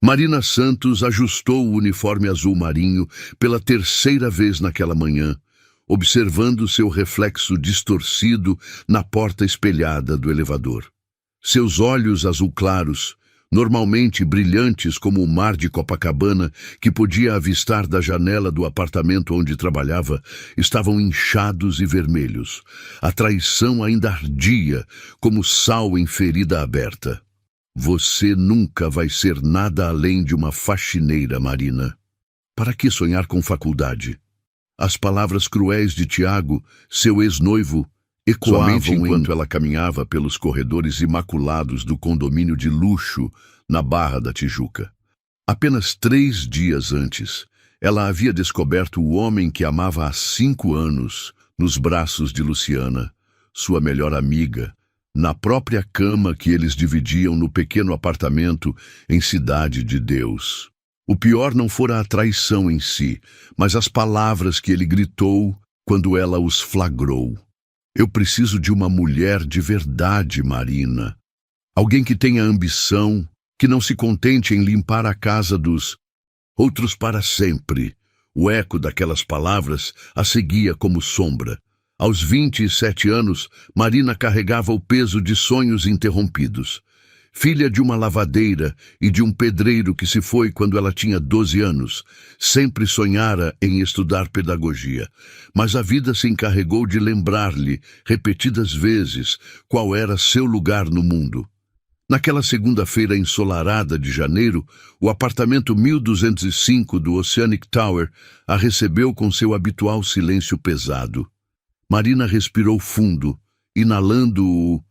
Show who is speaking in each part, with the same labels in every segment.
Speaker 1: Marina Santos ajustou o uniforme azul marinho pela terceira vez naquela manhã, observando seu reflexo distorcido na porta espelhada do elevador. Seus olhos azul claros, normalmente brilhantes como o mar de Copacabana que podia avistar da janela do apartamento onde trabalhava, estavam inchados e vermelhos. A traição ainda ardia como sal em ferida aberta. Você nunca vai ser nada além de uma faxineira, Marina. Para que sonhar com faculdade? As palavras cruéis de Tiago, seu ex-noivo, ecoavam enquanto ela caminhava pelos corredores imaculados do condomínio de luxo na Barra da Tijuca. Apenas 3 dias antes, ela havia descoberto o homem que amava há 5 anos nos braços de Luciana, sua melhor amiga, na própria cama que eles dividiam no pequeno apartamento em Cidade de Deus. O pior não fora a traição em si, mas as palavras que ele gritou quando ela os flagrou. Eu preciso de uma mulher de verdade, Marina. Alguém que tenha ambição, que não se contente em limpar a casa dos outros para sempre. O eco daquelas palavras a seguia como sombra. Aos 27 anos, Marina carregava o peso de sonhos interrompidos. Filha de uma lavadeira e de um pedreiro que se foi quando ela tinha 12 anos, sempre sonhara em estudar pedagogia, mas a vida se encarregou de lembrar-lhe, repetidas vezes, qual era seu lugar no mundo. Naquela segunda-feira ensolarada de janeiro, o apartamento 1205 do Oceanic Tower a recebeu com seu habitual silêncio pesado. Marina respirou fundo, inalando o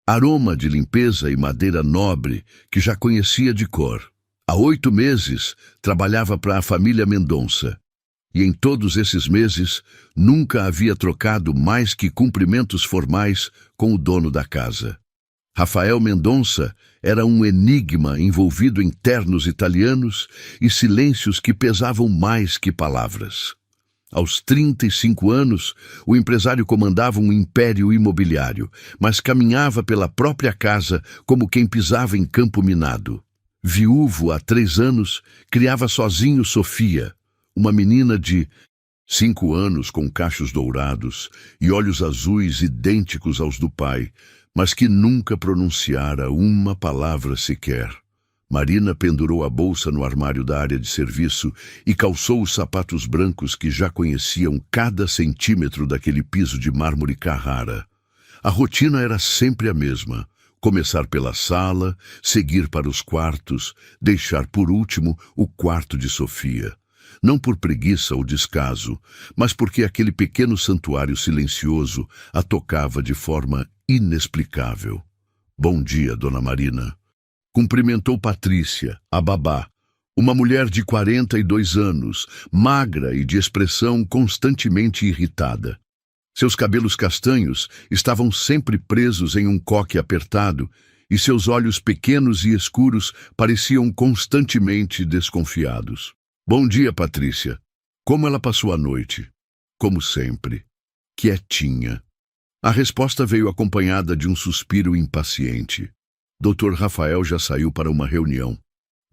Speaker 1: aroma de limpeza e madeira nobre que já conhecia de cor. Há 8 meses, trabalhava para a família Mendonça. E em todos esses meses, nunca havia trocado mais que cumprimentos formais com o dono da casa. Rafael Mendonça era um enigma envolvido em ternos italianos e silêncios que pesavam mais que palavras. Aos 35 anos, o empresário comandava um império imobiliário, mas caminhava pela própria casa como quem pisava em campo minado. Viúvo há 3 anos, criava sozinho Sofia, uma menina de 5 anos com cachos dourados e olhos azuis idênticos aos do pai, mas que nunca pronunciara uma palavra sequer. Marina pendurou a bolsa no armário da área de serviço e calçou os sapatos brancos que já conheciam cada centímetro daquele piso de mármore Carrara. A rotina era sempre a mesma: começar pela sala, seguir para os quartos, deixar por último o quarto de Sofia. Não por preguiça ou descaso, mas porque aquele pequeno santuário silencioso a tocava de forma inexplicável. Bom dia, Dona Marina. Cumprimentou Patrícia, a babá, uma mulher de 42 anos, magra e de expressão constantemente irritada. Seus cabelos castanhos estavam sempre presos em um coque apertado e seus olhos pequenos e escuros pareciam constantemente desconfiados. Bom dia, Patrícia. Como ela passou a noite? Como sempre. Quietinha. A resposta veio acompanhada de um suspiro impaciente. Dr. Rafael já saiu para uma reunião.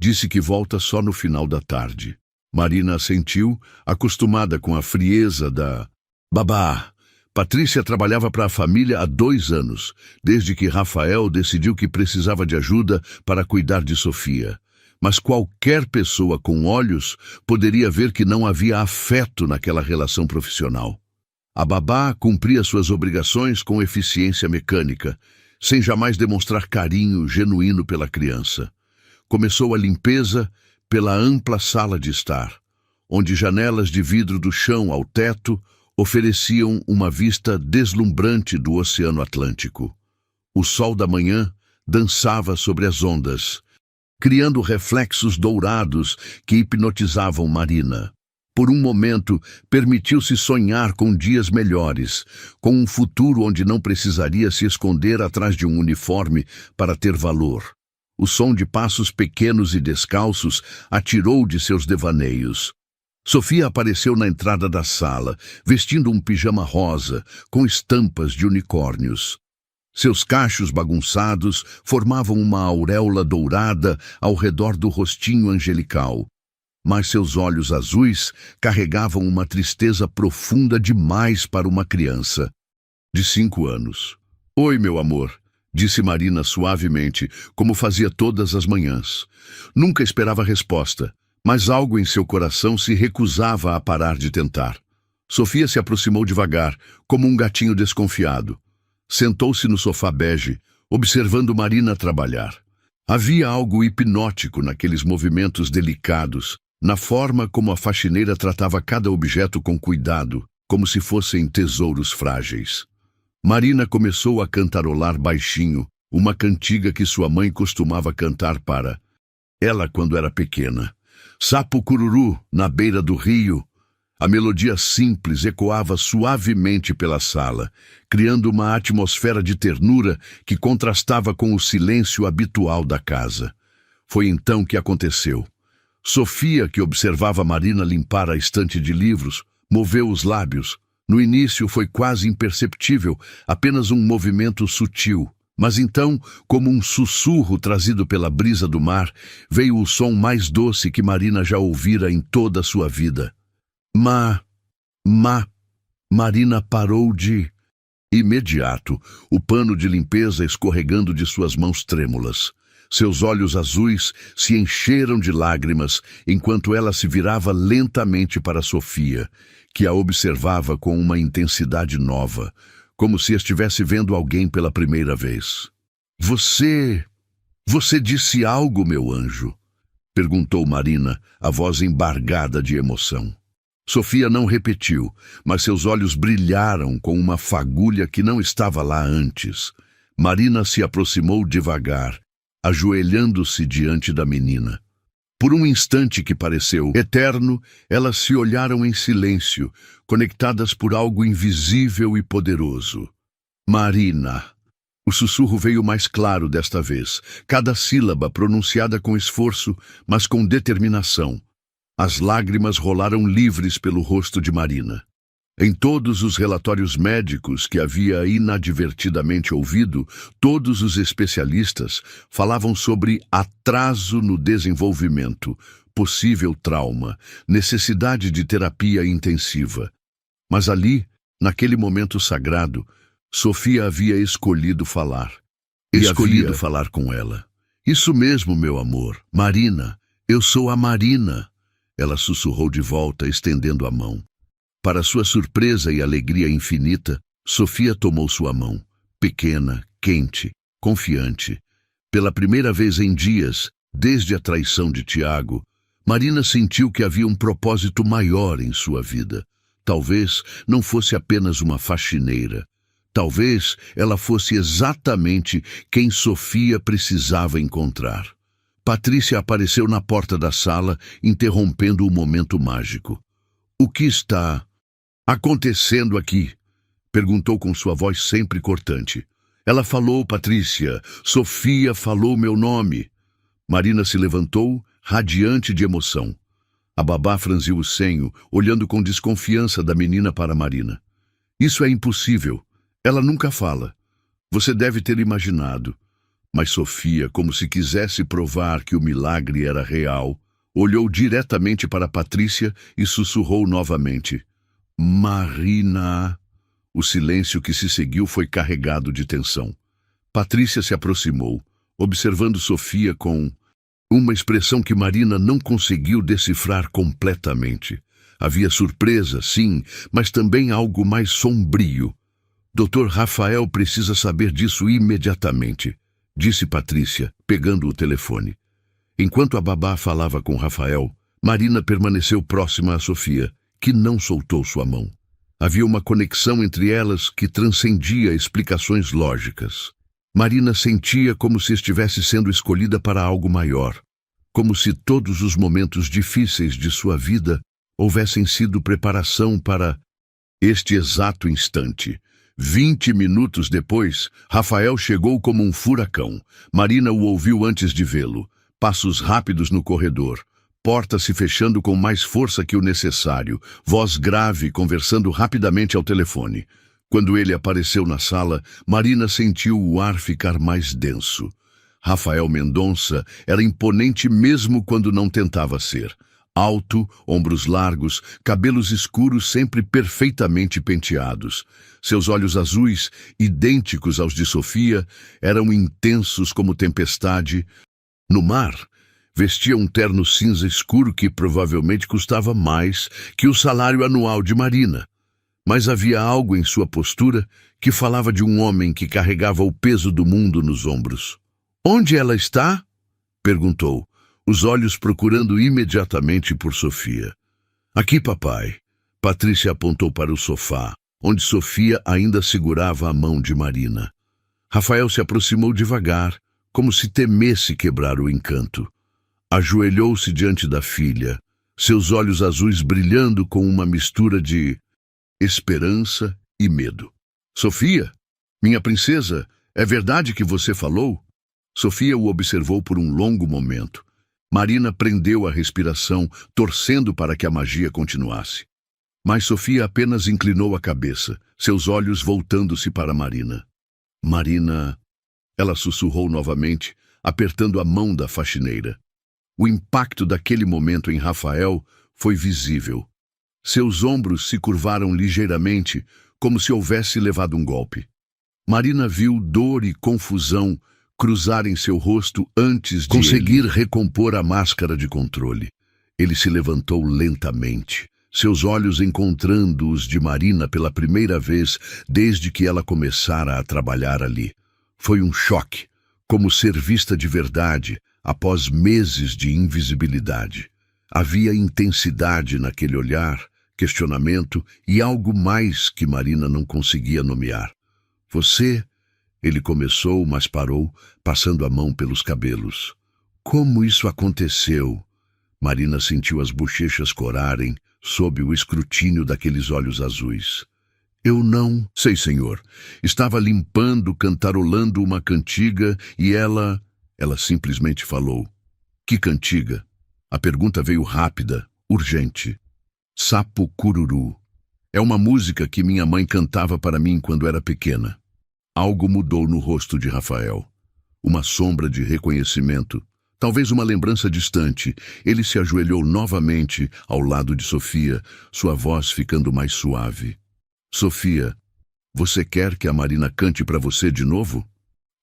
Speaker 1: Disse que volta só no final da tarde. Marina assentiu, acostumada com a frieza da babá. Patrícia trabalhava para a família há 2 anos, desde que Rafael decidiu que precisava de ajuda para cuidar de Sofia. Mas qualquer pessoa com olhos poderia ver que não havia afeto naquela relação profissional. A babá cumpria suas obrigações com eficiência mecânica, sem jamais demonstrar carinho genuíno pela criança. Começou a limpeza pela ampla sala de estar, onde janelas de vidro do chão ao teto ofereciam uma vista deslumbrante do Oceano Atlântico. O sol da manhã dançava sobre as ondas, criando reflexos dourados que hipnotizavam Marina. Por um momento, permitiu-se sonhar com dias melhores, com um futuro onde não precisaria se esconder atrás de um uniforme para ter valor. O som de passos pequenos e descalços a tirou de seus devaneios. Sofia apareceu na entrada da sala, vestindo um pijama rosa, com estampas de unicórnios. Seus cachos bagunçados formavam uma auréola dourada ao redor do rostinho angelical, mas seus olhos azuis carregavam uma tristeza profunda demais para uma criança de 5 anos. "Oi, meu amor", disse Marina suavemente, como fazia todas as manhãs. Nunca esperava resposta, mas algo em seu coração se recusava a parar de tentar. Sofia se aproximou devagar, como um gatinho desconfiado. Sentou-se no sofá bege, observando Marina trabalhar. Havia algo hipnótico naqueles movimentos delicados, na forma como a faxineira tratava cada objeto com cuidado, como se fossem tesouros frágeis. Marina começou a cantarolar baixinho, uma cantiga que sua mãe costumava cantar para ela quando era pequena. "Sapo cururu, na beira do rio." A melodia simples ecoava suavemente pela sala, criando uma atmosfera de ternura que contrastava com o silêncio habitual da casa. Foi então que aconteceu. Sofia, que observava Marina limpar a estante de livros, moveu os lábios. No início foi quase imperceptível, apenas um movimento sutil. Mas então, como um sussurro trazido pela brisa do mar, veio o som mais doce que Marina já ouvira em toda a sua vida. Marina parou de imediato, o pano de limpeza escorregando de suas mãos trêmulas. Seus olhos azuis se encheram de lágrimas enquanto ela se virava lentamente para Sofia, que a observava com uma intensidade nova, como se estivesse vendo alguém pela primeira vez. Você disse algo, meu anjo?" perguntou Marina, a voz embargada de emoção. Sofia não repetiu, mas seus olhos brilharam com uma fagulha que não estava lá antes. Marina se aproximou devagar, ajoelhando-se diante da menina. Por um instante que pareceu eterno, elas se olharam em silêncio, conectadas por algo invisível e poderoso. "Marina." O sussurro veio mais claro desta vez, cada sílaba pronunciada com esforço, mas com determinação. As lágrimas rolaram livres pelo rosto de Marina. Em todos os relatórios médicos que havia inadvertidamente ouvido, todos os especialistas falavam sobre atraso no desenvolvimento, possível trauma, necessidade de terapia intensiva. Mas ali, naquele momento sagrado, Sofia havia escolhido falar. Escolhido falar com ela. "Isso mesmo, meu amor. Marina, eu sou a Marina." Ela sussurrou de volta, estendendo a mão. Para sua surpresa e alegria infinita, Sofia tomou sua mão, pequena, quente, confiante. Pela primeira vez em dias, desde a traição de Tiago, Marina sentiu que havia um propósito maior em sua vida. Talvez não fosse apenas uma faxineira. Talvez ela fosse exatamente quem Sofia precisava encontrar. Patrícia apareceu na porta da sala, interrompendo o momento mágico. "O que está acontecendo aqui?" perguntou com sua voz sempre cortante. "Ela falou, Patrícia. Sofia falou meu nome." Marina se levantou, radiante de emoção. A babá franziu o senho, olhando com desconfiança da menina para Marina. "Isso é impossível. Ela nunca fala. Você deve ter imaginado." Mas Sofia, como se quisesse provar que o milagre era real, olhou diretamente para Patrícia e sussurrou novamente. "Marina." O silêncio que se seguiu foi carregado de tensão. Patrícia se aproximou, observando Sofia com uma expressão que Marina não conseguiu decifrar completamente. Havia surpresa, sim, mas também algo mais sombrio. "Dr. Rafael precisa saber disso imediatamente", disse Patrícia, pegando o telefone. Enquanto a babá falava com Rafael, Marina permaneceu próxima a Sofia, que não soltou sua mão. Havia uma conexão entre elas que transcendia explicações lógicas. Marina sentia como se estivesse sendo escolhida para algo maior, como se todos os momentos difíceis de sua vida houvessem sido preparação para este exato instante. 20 minutos depois, Rafael chegou como um furacão. Marina o ouviu antes de vê-lo. Passos rápidos no corredor. Porta se fechando com mais força que o necessário. Voz grave conversando rapidamente ao telefone. Quando ele apareceu na sala, Marina sentiu o ar ficar mais denso. Rafael Mendonça era imponente mesmo quando não tentava ser. Alto, ombros largos, cabelos escuros sempre perfeitamente penteados. Seus olhos azuis, idênticos aos de Sofia, eram intensos como tempestade. No mar, vestia um terno cinza escuro que provavelmente custava mais que o salário anual de Marina. Mas havia algo em sua postura que falava de um homem que carregava o peso do mundo nos ombros. "Onde ela está?" perguntou, os olhos procurando imediatamente por Sofia. "Aqui, papai." Patrícia apontou para o sofá, onde Sofia ainda segurava a mão de Marina. Rafael se aproximou devagar, como se temesse quebrar o encanto. Ajoelhou-se diante da filha, seus olhos azuis brilhando com uma mistura de esperança e medo. "Sofia, minha princesa, é verdade que você falou?" Sofia o observou por um longo momento. Marina prendeu a respiração, torcendo para que a magia continuasse. Mas Sofia apenas inclinou a cabeça, seus olhos voltando-se para Marina. "Marina," ela sussurrou novamente, apertando a mão da faxineira. O impacto daquele momento em Rafael foi visível. Seus ombros se curvaram ligeiramente, como se houvesse levado um golpe. Marina viu dor e confusão cruzarem seu rosto antes de conseguir recompor a máscara de controle. Ele se levantou lentamente, seus olhos encontrando os de Marina pela primeira vez desde que ela começara a trabalhar ali. Foi um choque, como ser vista de verdade após meses de invisibilidade. Havia intensidade naquele olhar, questionamento e algo mais que Marina não conseguia nomear. "Você..." Ele começou, mas parou, passando a mão pelos cabelos. "Como isso aconteceu?" Marina sentiu as bochechas corarem sob o escrutínio daqueles olhos azuis. "Eu não sei, senhor. Estava limpando, cantarolando uma cantiga e ela simplesmente falou." "Que cantiga?" A pergunta veio rápida, urgente. "Sapo Cururu. É uma música que minha mãe cantava para mim quando era pequena." Algo mudou no rosto de Rafael. Uma sombra de reconhecimento, talvez uma lembrança distante. Ele se ajoelhou novamente ao lado de Sofia, sua voz ficando mais suave. "Sofia, você quer que a Marina cante para você de novo?"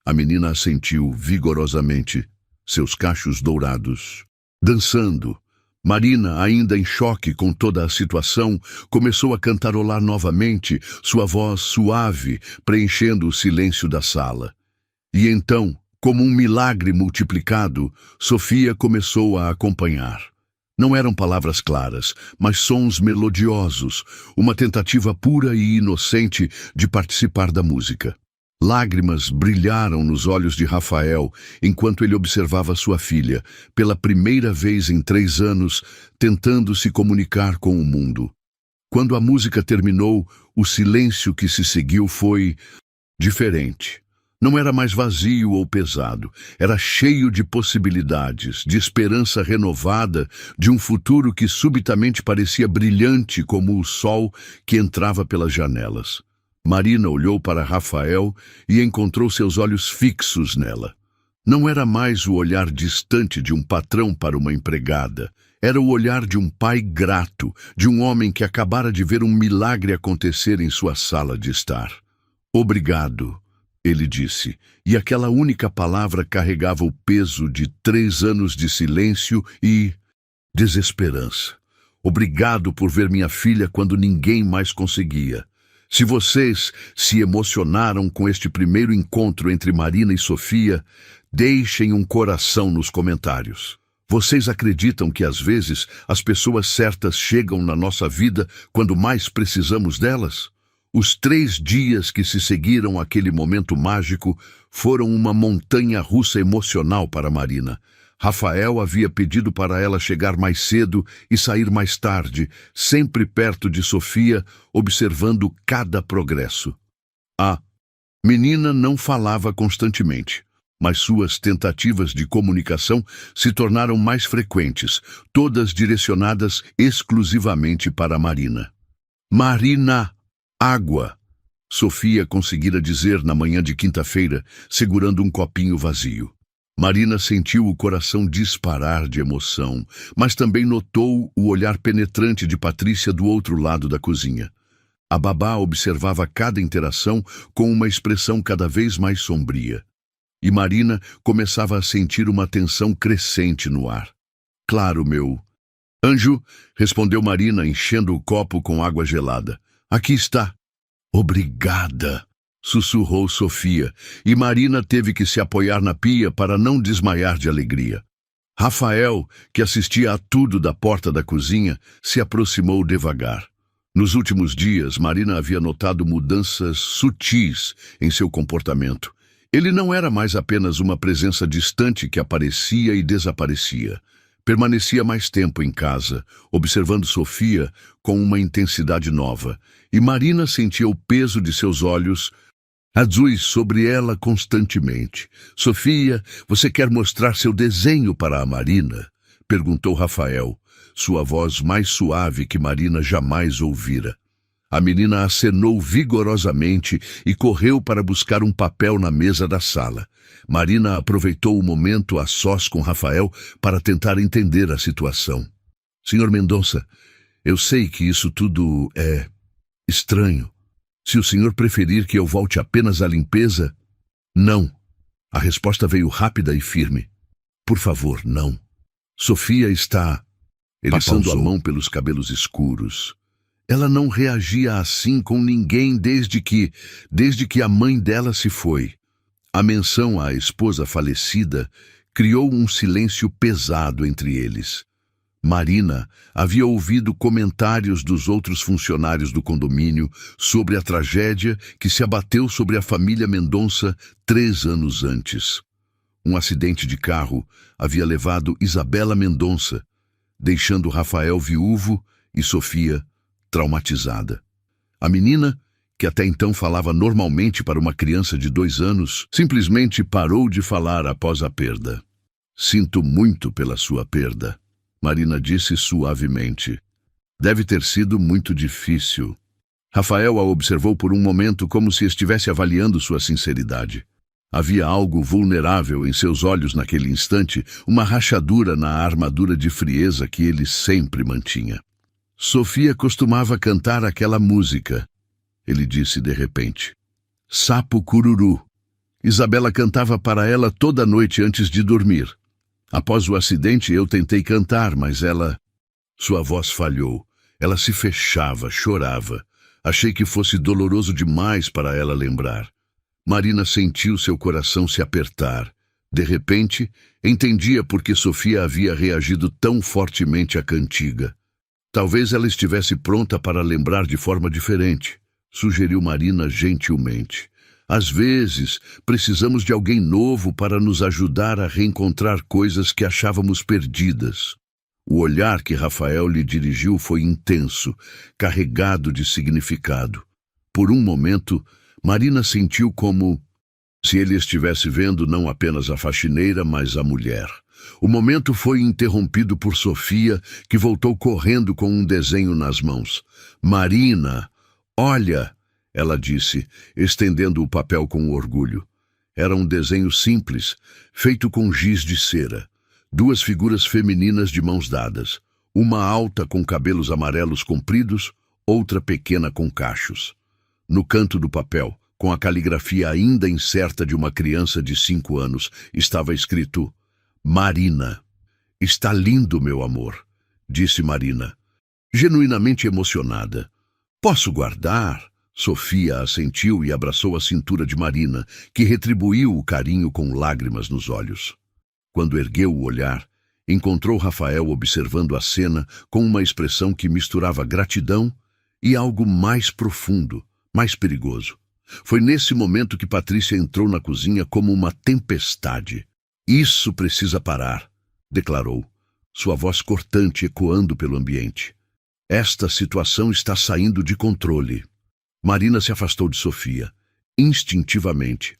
Speaker 1: A menina assentiu vigorosamente, seus cachos dourados. Dançando, Marina, ainda em choque com toda a situação, começou a cantarolar novamente, sua voz suave, preenchendo o silêncio da sala. E então, como um milagre multiplicado, Sofia começou a acompanhar. Não eram palavras claras, mas sons melodiosos, uma tentativa pura e inocente de participar da música. Lágrimas brilharam nos olhos de Rafael enquanto ele observava sua filha, pela primeira vez em 3 anos, tentando se comunicar com o mundo. Quando a música terminou, o silêncio que se seguiu foi diferente. Não era mais vazio ou pesado, era cheio de possibilidades, de esperança renovada, de um futuro que subitamente parecia brilhante como o sol que entrava pelas janelas. Marina olhou para Rafael e encontrou seus olhos fixos nela. Não era mais o olhar distante de um patrão para uma empregada. Era o olhar de um pai grato, de um homem que acabara de ver um milagre acontecer em sua sala de estar. "Obrigado", ele disse, e aquela única palavra carregava o peso de 3 anos de silêncio e desesperança. "Obrigado por ver minha filha quando ninguém mais conseguia. Se vocês se emocionaram com este primeiro encontro entre Marina e Sofia, deixem um coração nos comentários. Vocês acreditam que às vezes as pessoas certas chegam na nossa vida quando mais precisamos delas? Os 3 dias que se seguiram àquele momento mágico foram uma montanha-russa emocional para Marina. Rafael havia pedido para ela chegar mais cedo e sair mais tarde, sempre perto de Sofia, observando cada progresso. A menina não falava constantemente, mas suas tentativas de comunicação se tornaram mais frequentes, todas direcionadas exclusivamente para Marina. "Marina, água!" Sofia conseguira dizer na manhã de quinta-feira, segurando um copinho vazio. Marina sentiu o coração disparar de emoção, mas também notou o olhar penetrante de Patrícia do outro lado da cozinha. A babá observava cada interação com uma expressão cada vez mais sombria. E Marina começava a sentir uma tensão crescente no ar. Claro, meu anjo, respondeu Marina, enchendo o copo com água gelada. Aqui está. Obrigada, sussurrou Sofia, e Marina teve que se apoiar na pia para não desmaiar de alegria. Rafael, que assistia a tudo da porta da cozinha, se aproximou devagar. Nos últimos dias, Marina havia notado mudanças sutis em seu comportamento. Ele não era mais apenas uma presença distante que aparecia e desaparecia. Permanecia mais tempo em casa, observando Sofia com uma intensidade nova, e Marina sentia o peso de seus olhos azuis sobre ela constantemente. Sofia, você quer mostrar seu desenho para a Marina? Perguntou Rafael, sua voz mais suave que Marina jamais ouvira. A menina acenou vigorosamente e correu para buscar um papel na mesa da sala. Marina aproveitou o momento a sós com Rafael para tentar entender a situação. Senhor Mendonça, eu sei que isso tudo é estranho. Se o senhor preferir que eu volte apenas à limpeza... Não. A resposta veio rápida e firme. Por favor, não. Sofia está... Ele passando a mão pelos cabelos escuros. Ela não reagia assim com ninguém desde que a mãe dela se foi. A menção à esposa falecida criou um silêncio pesado entre eles. Marina havia ouvido comentários dos outros funcionários do condomínio sobre a tragédia que se abateu sobre a família Mendonça 3 anos antes. Um acidente de carro havia levado Isabela Mendonça, deixando Rafael viúvo e Sofia traumatizada. A menina, que até então falava normalmente para uma criança de 2 anos, simplesmente parou de falar após a perda. Sinto muito pela sua perda, Marina disse suavemente. Deve ter sido muito difícil. Rafael a observou por um momento como se estivesse avaliando sua sinceridade. Havia algo vulnerável em seus olhos naquele instante, uma rachadura na armadura de frieza que ele sempre mantinha. Sofia costumava cantar aquela música, ele disse de repente. Sapo Cururu. Isabela cantava para ela toda noite antes de dormir. Após o acidente eu tentei cantar, mas ela... Sua voz falhou. Ela se fechava, chorava. Achei que fosse doloroso demais para ela lembrar. Marina sentiu seu coração se apertar. De repente, entendia por que Sofia havia reagido tão fortemente à cantiga. Talvez ela estivesse pronta para lembrar de forma diferente, sugeriu Marina gentilmente. Às vezes, precisamos de alguém novo para nos ajudar a reencontrar coisas que achávamos perdidas. O olhar que Rafael lhe dirigiu foi intenso, carregado de significado. Por um momento, Marina sentiu como se ele estivesse vendo não apenas a faxineira, mas a mulher. O momento foi interrompido por Sofia, que voltou correndo com um desenho nas mãos. Marina, olha, ela disse, estendendo o papel com orgulho. Era um desenho simples, feito com giz de cera. 2 figuras femininas de mãos dadas. Uma alta com cabelos amarelos compridos, outra pequena com cachos. No canto do papel, com a caligrafia ainda incerta de uma criança de 5 anos, estava escrito Marina. Está lindo, meu amor, disse Marina, genuinamente emocionada. Posso guardar? Sofia assentiu e abraçou a cintura de Marina, que retribuiu o carinho com lágrimas nos olhos. Quando ergueu o olhar, encontrou Rafael observando a cena com uma expressão que misturava gratidão e algo mais profundo, mais perigoso. Foi nesse momento que Patrícia entrou na cozinha como uma tempestade. Isso precisa parar, declarou, sua voz cortante ecoando pelo ambiente. Esta situação está saindo de controle. Marina se afastou de Sofia, instintivamente.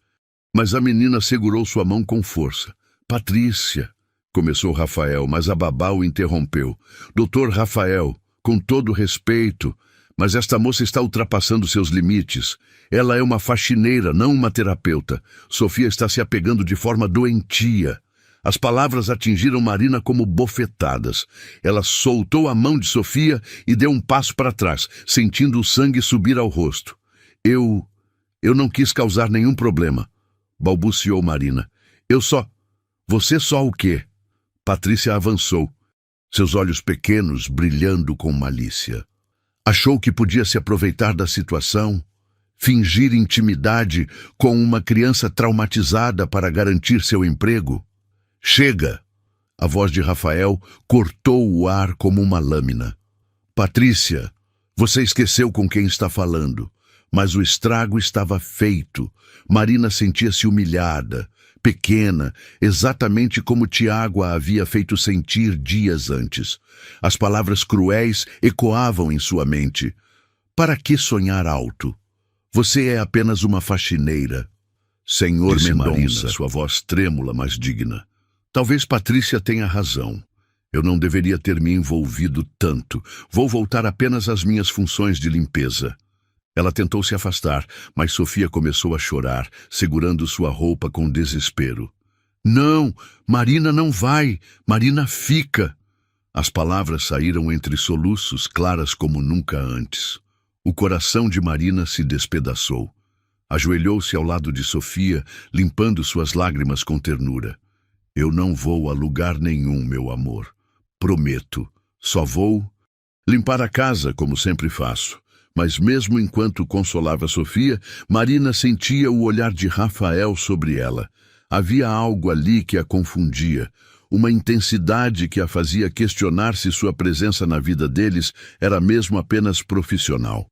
Speaker 1: Mas a menina segurou sua mão com força. Patrícia, começou Rafael, mas a babá o interrompeu. Doutor Rafael, com todo respeito, Mas esta moça está ultrapassando seus limites. Ela é uma faxineira, não uma terapeuta. Sofia está se apegando de forma doentia. As palavras atingiram Marina como bofetadas. Ela soltou a mão de Sofia e deu um passo para trás, sentindo o sangue subir ao rosto. Eu não quis causar nenhum problema, balbuciou Marina. Você só o quê? Patrícia avançou, seus olhos pequenos brilhando com malícia. Achou que podia se aproveitar da situação, fingir intimidade com uma criança traumatizada para garantir seu emprego? Chega! A voz de Rafael cortou o ar como uma lâmina. Patrícia, você esqueceu com quem está falando, mas o estrago estava feito. Marina sentia-se humilhada, pequena, exatamente como Tiago a havia feito sentir dias antes. As palavras cruéis ecoavam em sua mente. Para que sonhar alto? Você é apenas uma faxineira. Senhor Mendonça, sua voz trêmula, mas digna. Talvez Patrícia tenha razão. Eu não deveria ter me envolvido tanto. Vou voltar apenas às minhas funções de limpeza. Ela tentou se afastar, mas Sofia começou a chorar, segurando sua roupa com desespero. Não, Marina não vai, Marina fica. As palavras saíram entre soluços, claras como nunca antes. O coração de Marina se despedaçou. Ajoelhou-se ao lado de Sofia, limpando suas lágrimas com ternura. Eu não vou a lugar nenhum, meu amor. Prometo. Só vou limpar a casa, como sempre faço. Mas mesmo enquanto consolava Sofia, Marina sentia o olhar de Rafael sobre ela. Havia algo ali que a confundia, uma intensidade que a fazia questionar se sua presença na vida deles era mesmo apenas profissional.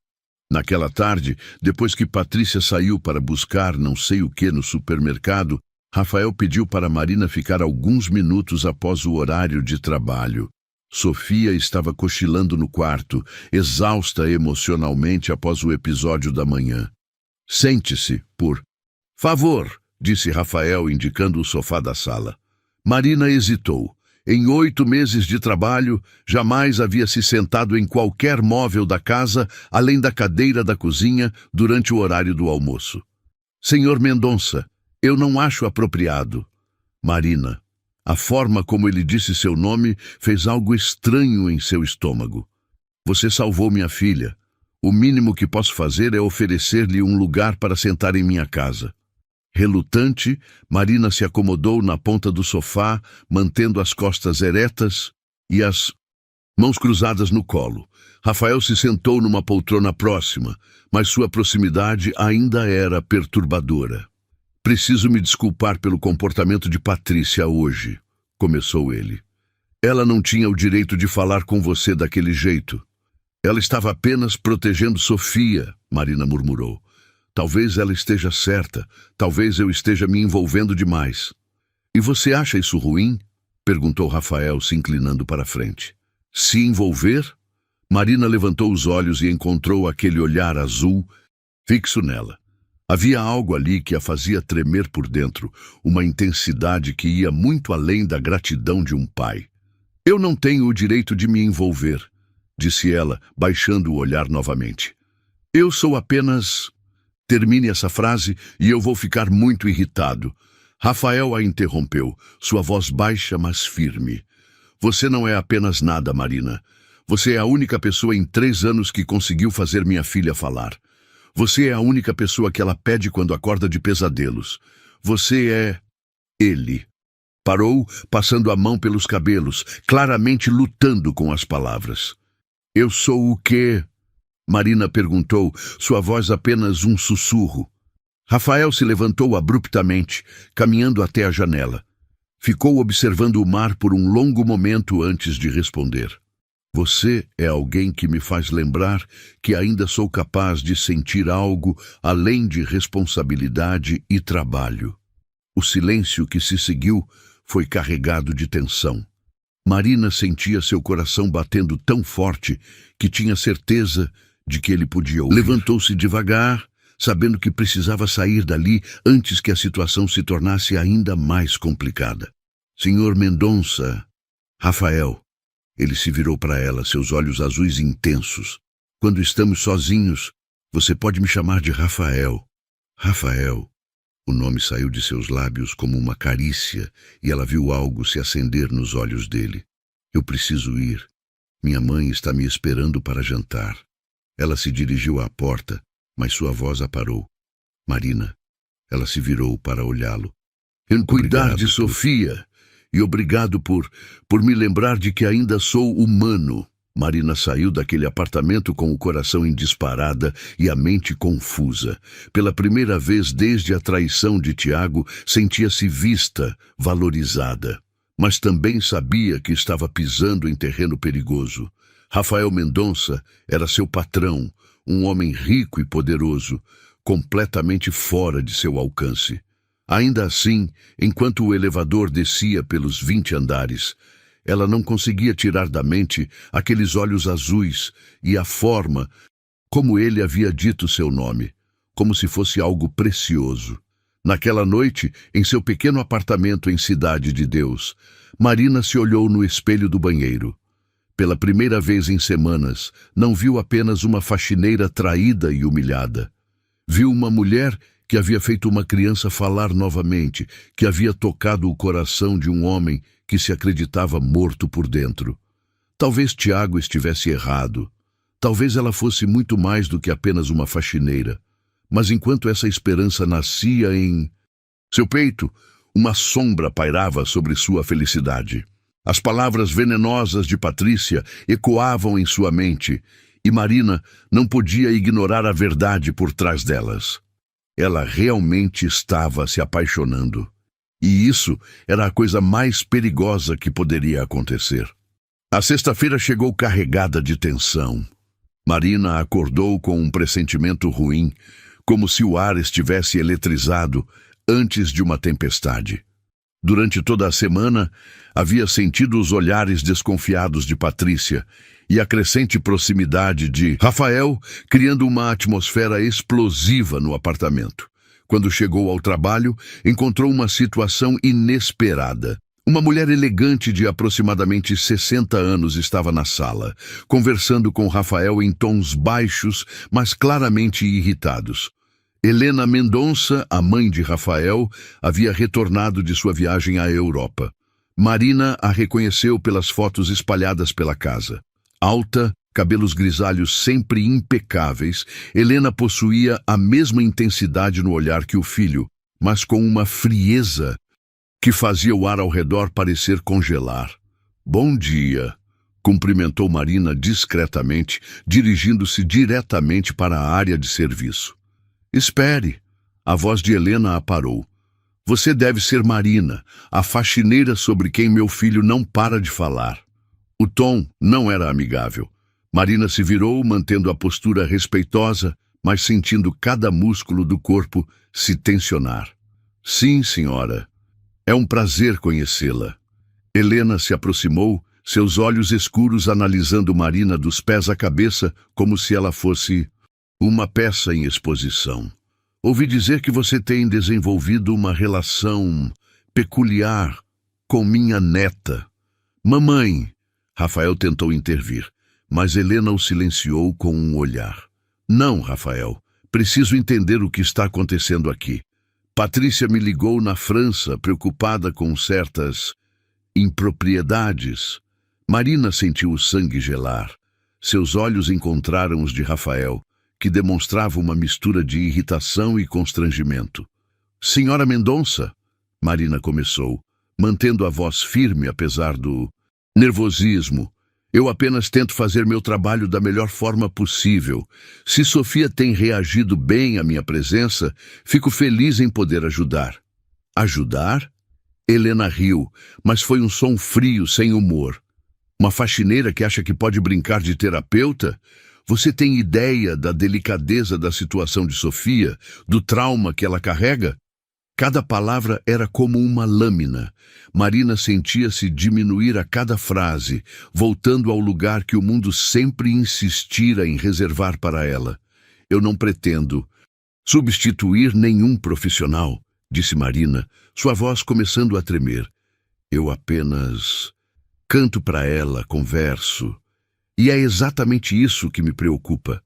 Speaker 1: Naquela tarde, depois que Patrícia saiu para buscar não sei o que no supermercado, Rafael pediu para Marina ficar alguns minutos após o horário de trabalho. Sofia estava cochilando no quarto, exausta emocionalmente após o episódio da manhã. Sente-se, por favor, disse Rafael, indicando o sofá da sala. Marina hesitou. Em 8 meses de trabalho, jamais havia se sentado em qualquer móvel da casa, além da cadeira da cozinha, durante o horário do almoço. Senhor Mendonça, eu não acho apropriado. Marina. A forma como ele disse seu nome fez algo estranho em seu estômago. Você salvou minha filha. O mínimo que posso fazer é oferecer-lhe um lugar para sentar em minha casa. Relutante, Marina se acomodou na ponta do sofá, mantendo as costas eretas e as mãos cruzadas no colo. Rafael se sentou numa poltrona próxima, mas sua proximidade ainda era perturbadora. Preciso me desculpar pelo comportamento de Patrícia hoje, começou ele. Ela não tinha o direito de falar com você daquele jeito. Ela estava apenas protegendo Sofia, Marina murmurou. Talvez ela esteja certa, talvez eu esteja me envolvendo demais. E você acha isso ruim? Perguntou Rafael, se inclinando para a frente. Se envolver? Marina levantou os olhos e encontrou aquele olhar azul fixo nela. Havia algo ali que a fazia tremer por dentro, uma intensidade que ia muito além da gratidão de um pai. Eu não tenho o direito de me envolver, disse ela, baixando o olhar novamente. Eu sou apenas... Termine essa frase e eu vou ficar muito irritado. Rafael a interrompeu, sua voz baixa, mas firme. Você não é apenas nada, Marina. Você é a única pessoa em 3 anos que conseguiu fazer minha filha falar. Você é a única pessoa que ela pede quando acorda de pesadelos. Você é... ele. Parou, passando a mão pelos cabelos, claramente lutando com as palavras. Eu sou o quê? Marina perguntou, sua voz apenas um sussurro. Rafael se levantou abruptamente, caminhando até a janela. Ficou observando o mar por um longo momento antes de responder. Você é alguém que me faz lembrar que ainda sou capaz de sentir algo além de responsabilidade e trabalho. O silêncio que se seguiu foi carregado de tensão. Marina sentia seu coração batendo tão forte que tinha certeza de que ele podia ouvir. Levantou-se devagar, sabendo que precisava sair dali antes que a situação se tornasse ainda mais complicada. Senhor Mendonça, Rafael. Ele se virou para ela, seus olhos azuis intensos. Quando estamos sozinhos, você pode me chamar de Rafael. Rafael. O nome saiu de seus lábios como uma carícia e ela viu algo se acender nos olhos dele. Eu preciso ir. Minha mãe está me esperando para jantar. Ela se dirigiu à porta, mas sua voz a parou. Marina. Ela se virou para olhá-lo. Em cuidar de Sofia. E obrigado por me lembrar de que ainda sou humano. Marina saiu daquele apartamento com o coração em disparada e a mente confusa. Pela primeira vez desde a traição de Tiago, sentia-se vista, valorizada. Mas também sabia que estava pisando em terreno perigoso. Rafael Mendonça era seu patrão, um homem rico e poderoso, completamente fora de seu alcance. Ainda assim, enquanto o elevador descia pelos 20 andares, ela não conseguia tirar da mente aqueles olhos azuis e a forma como ele havia dito seu nome, como se fosse algo precioso. Naquela noite, em seu pequeno apartamento em Cidade de Deus, Marina se olhou no espelho do banheiro. Pela primeira vez em semanas, não viu apenas uma faxineira traída e humilhada. Viu uma mulher que havia feito uma criança falar novamente, que havia tocado o coração de um homem que se acreditava morto por dentro. Talvez Tiago estivesse errado. Talvez ela fosse muito mais do que apenas uma faxineira. Mas enquanto essa esperança nascia em seu peito, uma sombra pairava sobre sua felicidade. As palavras venenosas de Patrícia ecoavam em sua mente, e Marina não podia ignorar a verdade por trás delas. Ela realmente estava se apaixonando. E isso era a coisa mais perigosa que poderia acontecer. A sexta-feira chegou carregada de tensão. Marina acordou com um pressentimento ruim, como se o ar estivesse eletrizado antes de uma tempestade. Durante toda a semana, havia sentido os olhares desconfiados de Patrícia e a crescente proximidade de Rafael, criando uma atmosfera explosiva no apartamento. Quando chegou ao trabalho, encontrou uma situação inesperada. Uma mulher elegante de aproximadamente 60 anos estava na sala, conversando com Rafael em tons baixos, mas claramente irritados. Helena Mendonça, a mãe de Rafael, havia retornado de sua viagem à Europa. Marina a reconheceu pelas fotos espalhadas pela casa. Alta, cabelos grisalhos sempre impecáveis, Helena possuía a mesma intensidade no olhar que o filho, mas com uma frieza que fazia o ar ao redor parecer congelar. Bom dia, cumprimentou Marina discretamente, dirigindo-se diretamente para a área de serviço. Espere, a voz de Helena a parou. Você deve ser Marina, a faxineira sobre quem meu filho não para de falar. O tom não era amigável. Marina se virou, mantendo a postura respeitosa, mas sentindo cada músculo do corpo se tensionar. Sim, senhora. É um prazer conhecê-la. Helena se aproximou, seus olhos escuros analisando Marina dos pés à cabeça como se ela fosse uma peça em exposição. Ouvi dizer que você tem desenvolvido uma relação peculiar com minha neta. Mamãe, Rafael tentou intervir, mas Helena o silenciou com um olhar. Não, Rafael, preciso entender o que está acontecendo aqui. Patrícia me ligou na França, preocupada com certas impropriedades. Marina sentiu o sangue gelar. Seus olhos encontraram os de Rafael, que demonstrava uma mistura de irritação e constrangimento. Senhora Mendonça, Marina começou, mantendo a voz firme apesar do nervosismo. Eu apenas tento fazer meu trabalho da melhor forma possível. Se Sofia tem reagido bem à minha presença, fico feliz em poder ajudar. Ajudar? Helena riu, mas foi um som frio, sem humor. Uma faxineira que acha que pode brincar de terapeuta? Você tem ideia da delicadeza da situação de Sofia, do trauma que ela carrega? Cada palavra era como uma lâmina. Marina sentia-se diminuir a cada frase, voltando ao lugar que o mundo sempre insistira em reservar para ela. Eu não pretendo substituir nenhum profissional, disse Marina, sua voz começando a tremer. Eu apenas canto para ela, converso. E é exatamente isso que me preocupa.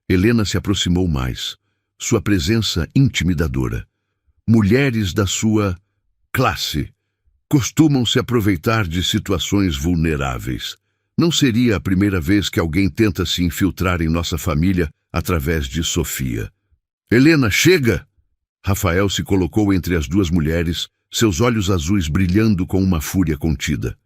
Speaker 1: Helena se aproximou mais. Sua presença intimidadora. Mulheres da sua classe costumam se aproveitar de situações vulneráveis. Não seria a primeira vez que alguém tenta se infiltrar em nossa família através de Sofia. Helena, chega! Rafael se colocou entre as duas mulheres, seus olhos azuis brilhando com uma fúria contida.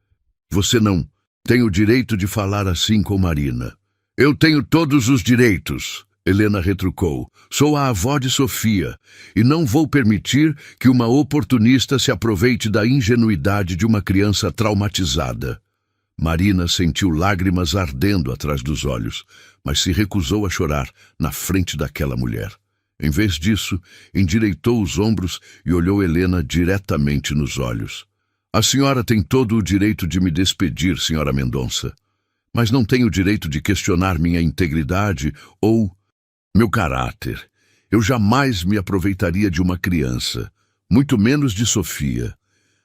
Speaker 1: Você não tem o direito de falar assim com Marina. Eu tenho todos os direitos, Helena retrucou. Sou a avó de Sofia e não vou permitir que uma oportunista se aproveite da ingenuidade de uma criança traumatizada. Marina sentiu lágrimas ardendo atrás dos olhos, mas se recusou a chorar na frente daquela mulher. Em vez disso, endireitou os ombros e olhou Helena diretamente nos olhos. A senhora tem todo o direito de me despedir, senhora Mendonça, mas não tem o direito de questionar minha integridade ou meu caráter. Eu jamais me aproveitaria de uma criança, muito menos de Sofia.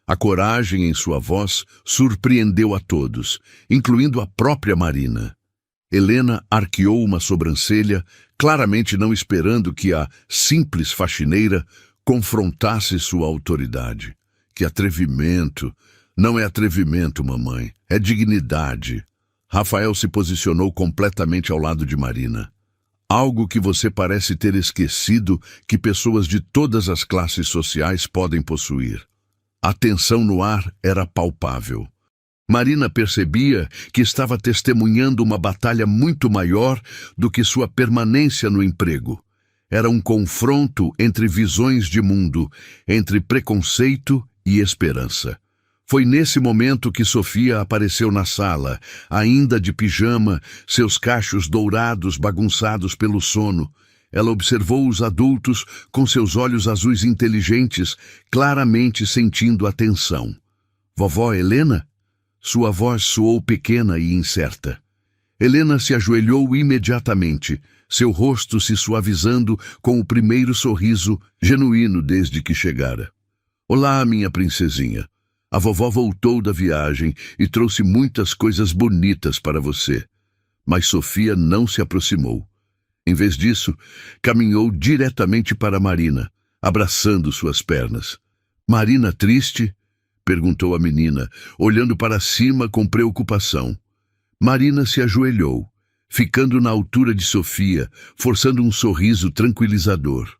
Speaker 1: A coragem em sua voz surpreendeu a todos, incluindo a própria Marina. Helena arqueou uma sobrancelha, claramente não esperando que a simples faxineira confrontasse sua autoridade. Que atrevimento! Não é atrevimento, mamãe, é dignidade. Rafael se posicionou completamente ao lado de Marina. Algo que você parece ter esquecido que pessoas de todas as classes sociais podem possuir. A tensão no ar era palpável. Marina percebia que estava testemunhando uma batalha muito maior do que sua permanência no emprego. Era um confronto entre visões de mundo, entre preconceito e esperança. Foi nesse momento que Sofia apareceu na sala, ainda de pijama, seus cachos dourados bagunçados pelo sono. Ela observou os adultos com seus olhos azuis inteligentes, claramente sentindo a tensão. Vovó Helena? Sua voz soou pequena e incerta. Helena se ajoelhou imediatamente, seu rosto se suavizando com o primeiro sorriso genuíno desde que chegara. Olá, minha princesinha. A vovó voltou da viagem e trouxe muitas coisas bonitas para você. Mas Sofia não se aproximou. Em vez disso, caminhou diretamente para Marina, abraçando suas pernas. Marina triste? Perguntou a menina, olhando para cima com preocupação. Marina se ajoelhou, ficando na altura de Sofia, forçando um sorriso tranquilizador.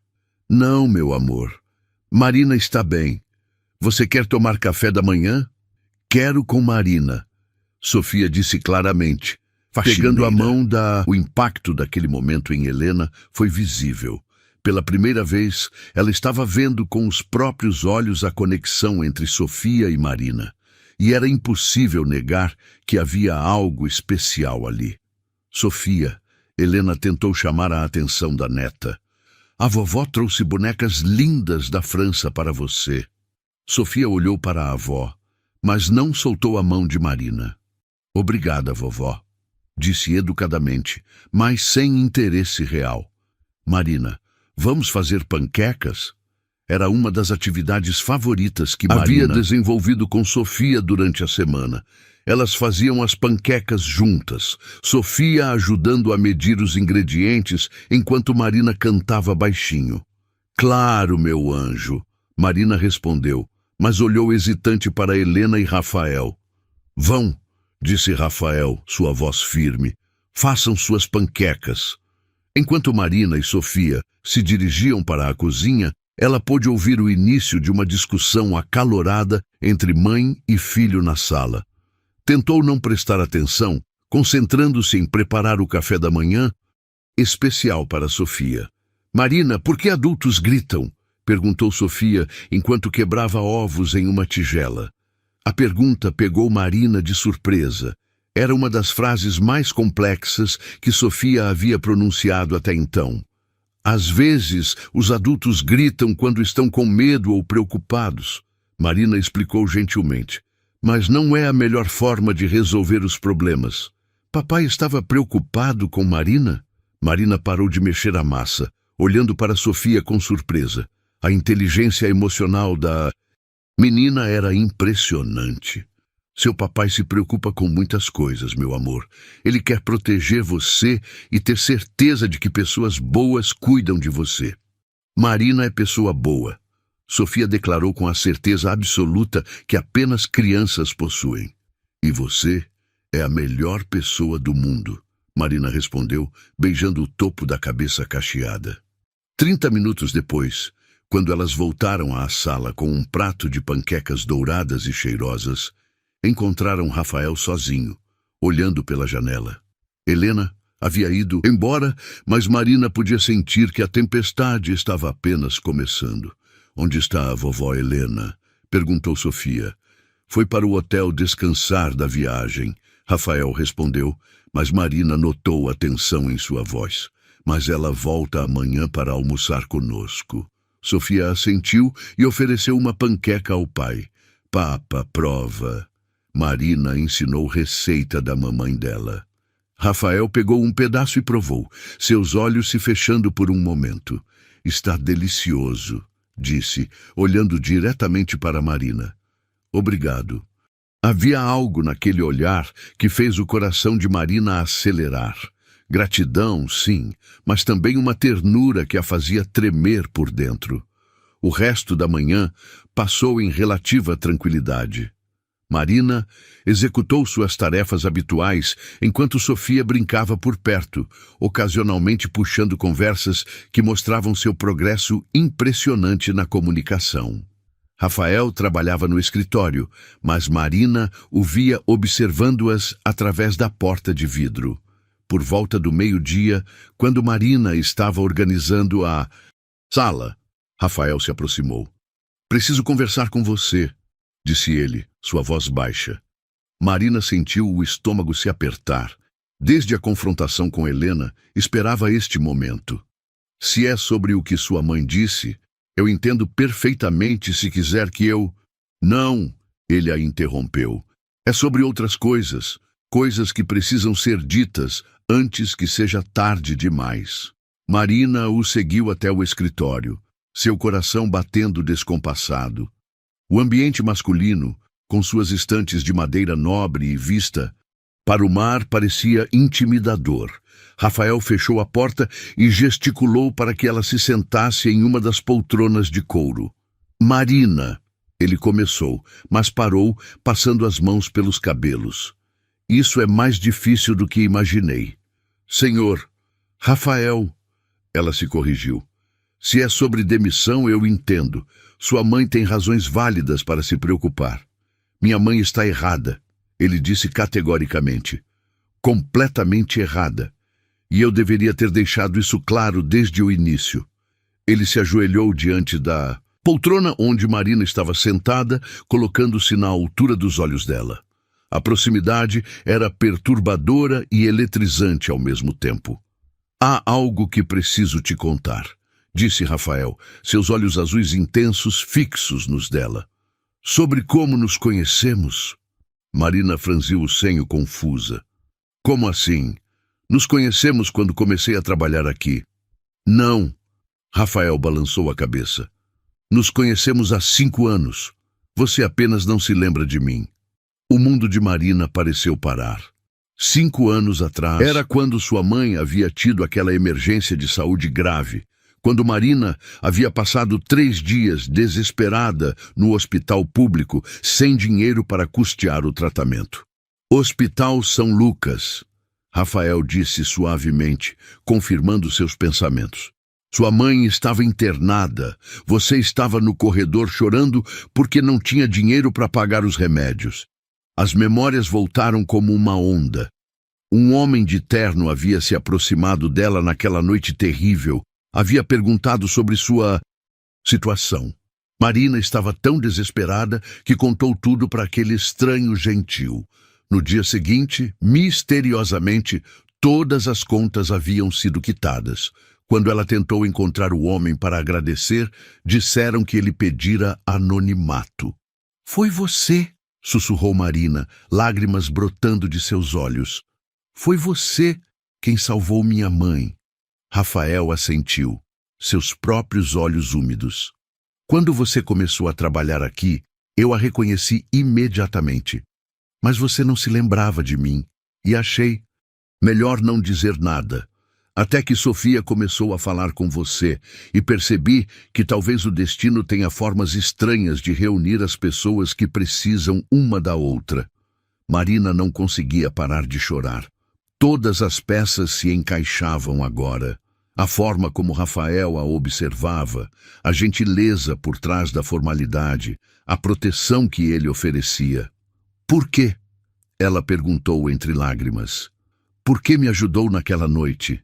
Speaker 1: Não, meu amor. Marina está bem. Você quer tomar café da manhã? Quero com Marina. Sofia disse claramente, pegando a mão O impacto daquele momento em Helena foi visível. Pela primeira vez, ela estava vendo com os próprios olhos a conexão entre Sofia e Marina. E era impossível negar que havia algo especial ali. Sofia, Helena tentou chamar a atenção da neta. A vovó trouxe bonecas lindas da França para você. Sofia olhou para a avó, mas não soltou a mão de Marina. Obrigada, vovó, disse educadamente, mas sem interesse real. Marina, vamos fazer panquecas? Era uma das atividades favoritas que Marina havia desenvolvido com Sofia durante a semana. Elas faziam as panquecas juntas, Sofia ajudando a medir os ingredientes enquanto Marina cantava baixinho. Claro, meu anjo, Marina respondeu, mas olhou hesitante para Helena e Rafael. Vão, disse Rafael, sua voz firme. Façam suas panquecas. Enquanto Marina e Sofia se dirigiam para a cozinha, ela pôde ouvir o início de uma discussão acalorada entre mãe e filho na sala. Tentou não prestar atenção, concentrando-se em preparar o café da manhã especial para Sofia. Marina, por que adultos gritam? Perguntou Sofia enquanto quebrava ovos em uma tigela. A pergunta pegou Marina de surpresa. Era uma das frases mais complexas que Sofia havia pronunciado até então. Às vezes, os adultos gritam quando estão com medo ou preocupados. Marina explicou gentilmente. Mas não é a melhor forma de resolver os problemas. Papai estava preocupado com Marina? Marina parou de mexer a massa, olhando para Sofia com surpresa. A inteligência emocional da menina era impressionante. Seu papai se preocupa com muitas coisas, meu amor. Ele quer proteger você e ter certeza de que pessoas boas cuidam de você. Marina é pessoa boa. Sofia declarou com a certeza absoluta que apenas crianças possuem. E você é a melhor pessoa do mundo, Marina respondeu, beijando o topo da cabeça cacheada. 30 minutos depois, quando elas voltaram à sala com um prato de panquecas douradas e cheirosas, encontraram Rafael sozinho, olhando pela janela. Helena havia ido embora, mas Marina podia sentir que a tempestade estava apenas começando. Onde está a vovó Helena? Perguntou Sofia. Foi para o hotel descansar da viagem, Rafael respondeu, mas Marina notou a tensão em sua voz. Mas ela volta amanhã para almoçar conosco. Sofia assentiu e ofereceu uma panqueca ao pai. Papa, prova. Marina ensinou receita da mamãe dela. Rafael pegou um pedaço e provou, seus olhos se fechando por um momento. Está delicioso, disse, olhando diretamente para Marina. Obrigado. Havia algo naquele olhar que fez o coração de Marina acelerar. Gratidão, sim, mas também uma ternura que a fazia tremer por dentro. O resto da manhã passou em relativa tranquilidade. Marina executou suas tarefas habituais enquanto Sofia brincava por perto, ocasionalmente puxando conversas que mostravam seu progresso impressionante na comunicação. Rafael trabalhava no escritório, mas Marina o via observando-as através da porta de vidro. Por volta do meio-dia, quando Marina estava organizando a sala, Rafael se aproximou. Preciso conversar com você, disse ele, sua voz baixa. Marina sentiu o estômago se apertar. Desde a confrontação com Helena, esperava este momento. Se é sobre o que sua mãe disse, eu entendo perfeitamente se quiser que eu... Não, ele a interrompeu. É sobre outras coisas, coisas que precisam ser ditas antes que seja tarde demais. Marina o seguiu até o escritório, seu coração batendo descompassado. O ambiente masculino, com suas estantes de madeira nobre e vista para o mar, parecia intimidador. Rafael fechou a porta e gesticulou para que ela se sentasse em uma das poltronas de couro. Marina, ele começou, mas parou, passando as mãos pelos cabelos. Isso é mais difícil do que imaginei. Senhor, Rafael, ela se corrigiu. Se é sobre demissão, eu entendo. Sua mãe tem razões válidas para se preocupar. Minha mãe está errada, ele disse categoricamente. Completamente errada. E eu deveria ter deixado isso claro desde o início. Ele se ajoelhou diante da poltrona onde Marina estava sentada, colocando-se na altura dos olhos dela. A proximidade era perturbadora e eletrizante ao mesmo tempo. Há algo que preciso te contar, disse Rafael, seus olhos azuis intensos fixos nos dela. Sobre como nos conhecemos? Marina franziu o senho confusa. Como assim? Nos conhecemos quando comecei a trabalhar aqui. Não, Rafael balançou a cabeça. Nos conhecemos há 5 anos. Você apenas não se lembra de mim. O mundo de Marina pareceu parar. 5 anos atrás, era quando sua mãe havia tido aquela emergência de saúde grave, quando Marina havia passado 3 dias desesperada no hospital público, sem dinheiro para custear o tratamento. Hospital São Lucas, Rafael disse suavemente, confirmando seus pensamentos. Sua mãe estava internada, você estava no corredor chorando porque não tinha dinheiro para pagar os remédios. As memórias voltaram como uma onda. Um homem de terno havia se aproximado dela naquela noite terrível, havia perguntado sobre sua situação. Marina estava tão desesperada que contou tudo para aquele estranho gentil. No dia seguinte, misteriosamente, todas as contas haviam sido quitadas. Quando ela tentou encontrar o homem para agradecer, disseram que ele pedira anonimato. Foi você, sussurrou Marina, lágrimas brotando de seus olhos. Foi você quem salvou minha mãe. Rafael assentiu, seus próprios olhos úmidos. Quando você começou a trabalhar aqui, eu a reconheci imediatamente. Mas você não se lembrava de mim, e achei melhor não dizer nada. Até que Sofia começou a falar com você, e percebi que talvez o destino tenha formas estranhas de reunir as pessoas que precisam uma da outra. Marina não conseguia parar de chorar. Todas as peças se encaixavam agora. A forma como Rafael a observava, a gentileza por trás da formalidade, a proteção que ele oferecia. Por quê? Ela perguntou entre lágrimas. Por que me ajudou naquela noite?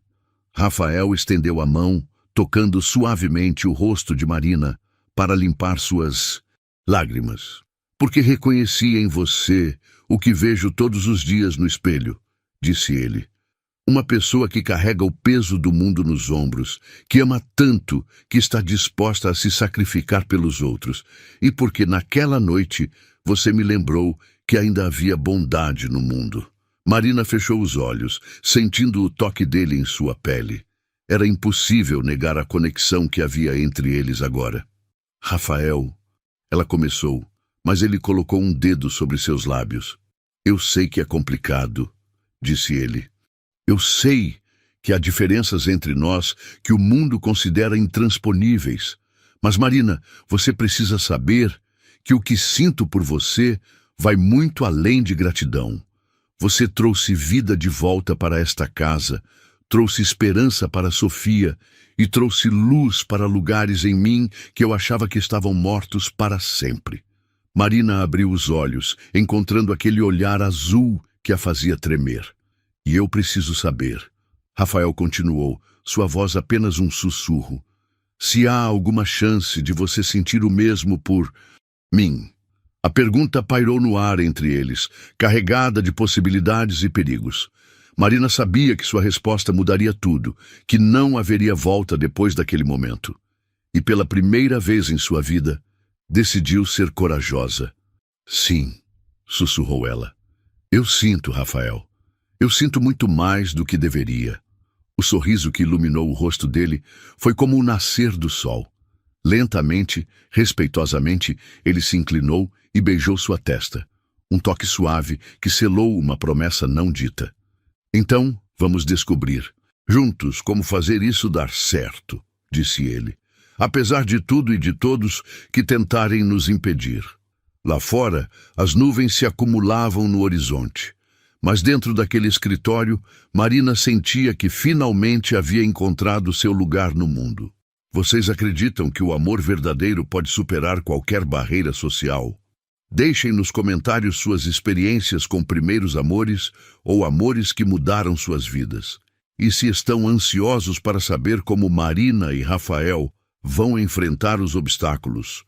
Speaker 1: Rafael estendeu a mão, tocando suavemente o rosto de Marina para limpar suas lágrimas. Porque reconhecia em você o que vejo todos os dias no espelho, disse ele. Uma pessoa que carrega o peso do mundo nos ombros, que ama tanto que está disposta a se sacrificar pelos outros. E porque naquela noite você me lembrou que ainda havia bondade no mundo. Marina fechou os olhos, sentindo o toque dele em sua pele. Era impossível negar a conexão que havia entre eles agora. Rafael, ela começou, mas ele colocou um dedo sobre seus lábios. Eu sei que é complicado, disse ele. Eu sei que há diferenças entre nós que o mundo considera intransponíveis. Mas, Marina, você precisa saber que o que sinto por você vai muito além de gratidão. Você trouxe vida de volta para esta casa, trouxe esperança para Sofia e trouxe luz para lugares em mim que eu achava que estavam mortos para sempre. Marina abriu os olhos, encontrando aquele olhar azul que a fazia tremer. E eu preciso saber. Rafael continuou, sua voz apenas um sussurro. Se há alguma chance de você sentir o mesmo por mim? A pergunta pairou no ar entre eles, carregada de possibilidades e perigos. Marina sabia que sua resposta mudaria tudo, que não haveria volta depois daquele momento. E pela primeira vez em sua vida, decidiu ser corajosa. Sim, sussurrou ela. Eu sinto, Rafael. Eu sinto muito mais do que deveria. O sorriso que iluminou o rosto dele foi como o nascer do sol. Lentamente, respeitosamente, ele se inclinou e beijou sua testa. Um toque suave que selou uma promessa não dita. Então, vamos descobrir, juntos, como fazer isso dar certo, disse ele. Apesar de tudo e de todos que tentarem nos impedir. Lá fora, as nuvens se acumulavam no horizonte. Mas dentro daquele escritório, Marina sentia que finalmente havia encontrado seu lugar no mundo. Vocês acreditam que o amor verdadeiro pode superar qualquer barreira social? Deixem nos comentários suas experiências com primeiros amores ou amores que mudaram suas vidas. E se estão ansiosos para saber como Marina e Rafael vão enfrentar os obstáculos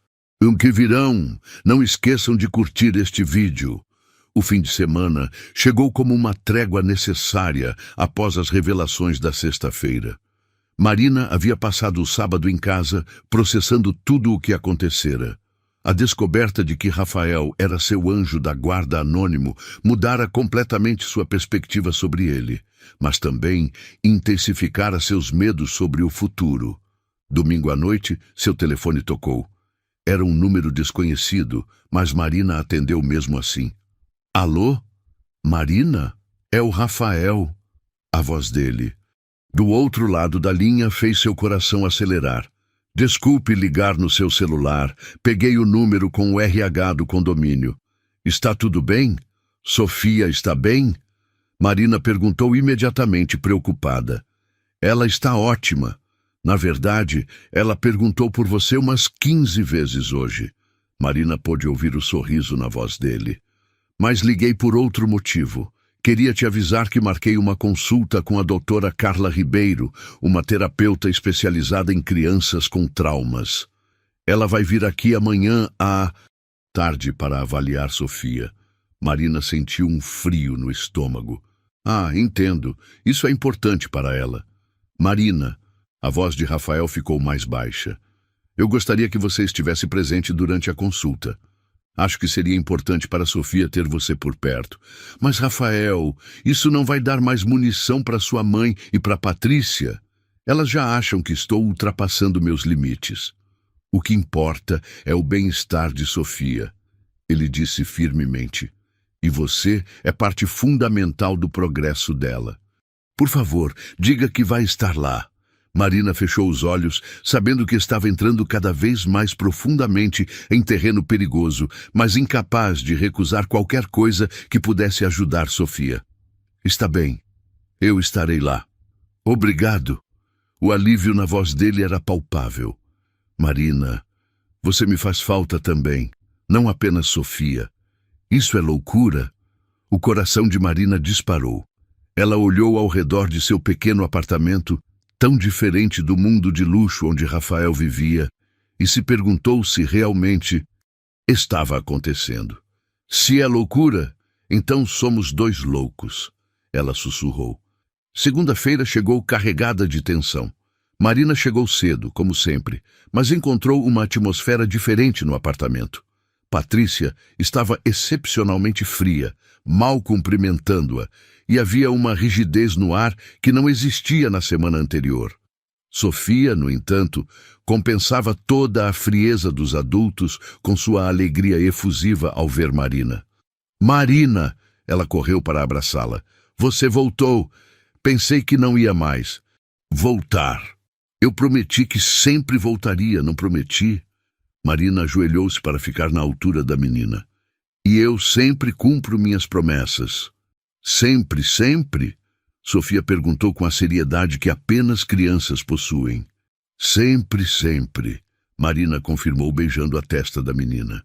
Speaker 1: que virão, não esqueçam de curtir este vídeo. O fim de semana chegou como uma trégua necessária após as revelações da sexta-feira. Marina havia passado o sábado em casa, processando tudo o que acontecera. A descoberta de que Rafael era seu anjo da guarda anônimo mudara completamente sua perspectiva sobre ele, mas também intensificara seus medos sobre o futuro. Domingo à noite, seu telefone tocou. Era um número desconhecido, mas Marina atendeu mesmo assim. Alô? Marina? É o Rafael. A voz dele. Do outro lado da linha fez seu coração acelerar. Desculpe ligar no seu celular. Peguei o número com o RH do condomínio. Está tudo bem? Sofia está bem? Marina perguntou imediatamente, preocupada. Ela está ótima. Na verdade, ela perguntou por você umas 15 vezes hoje. Marina pôde ouvir o sorriso na voz dele. Mas liguei por outro motivo. Queria te avisar que marquei uma consulta com a doutora Carla Ribeiro, uma terapeuta especializada em crianças com traumas. Ela vai vir aqui amanhã à tarde para avaliar Sofia. Marina sentiu um frio no estômago. Ah, entendo. Isso é importante para ela. Marina, a voz de Rafael ficou mais baixa. Eu gostaria que você estivesse presente durante a consulta. Acho que seria importante para Sofia ter você por perto. Mas, Rafael, isso não vai dar mais munição para sua mãe e para Patrícia. Elas já acham que estou ultrapassando meus limites. O que importa é o bem-estar de Sofia, ele disse firmemente. E você é parte fundamental do progresso dela. Por favor, diga que vai estar lá. Marina fechou os olhos, sabendo que estava entrando cada vez mais profundamente em terreno perigoso, mas incapaz de recusar qualquer coisa que pudesse ajudar Sofia. Está bem, eu estarei lá. Obrigado. O alívio na voz dele era palpável. Marina, você me faz falta também, não apenas Sofia. Isso é loucura? O coração de Marina disparou. Ela olhou ao redor de seu pequeno apartamento, tão diferente do mundo de luxo onde Rafael vivia, e se perguntou se realmente estava acontecendo. Se é loucura, então somos dois loucos, ela sussurrou. Segunda-feira chegou carregada de tensão. Marina chegou cedo, como sempre, mas encontrou uma atmosfera diferente no apartamento. Patrícia estava excepcionalmente fria, mal cumprimentando-a, e havia uma rigidez no ar que não existia na semana anterior. Sofia, no entanto, compensava toda a frieza dos adultos com sua alegria efusiva ao ver Marina. Marina! Ela correu para abraçá-la. Você voltou! Pensei que não ia mais. Voltar! Eu prometi que sempre voltaria, não prometi? Marina ajoelhou-se para ficar na altura da menina. E eu sempre cumpro minhas promessas. Sempre, sempre? Sofia perguntou com a seriedade que apenas crianças possuem. Sempre, sempre, Marina confirmou beijando a testa da menina.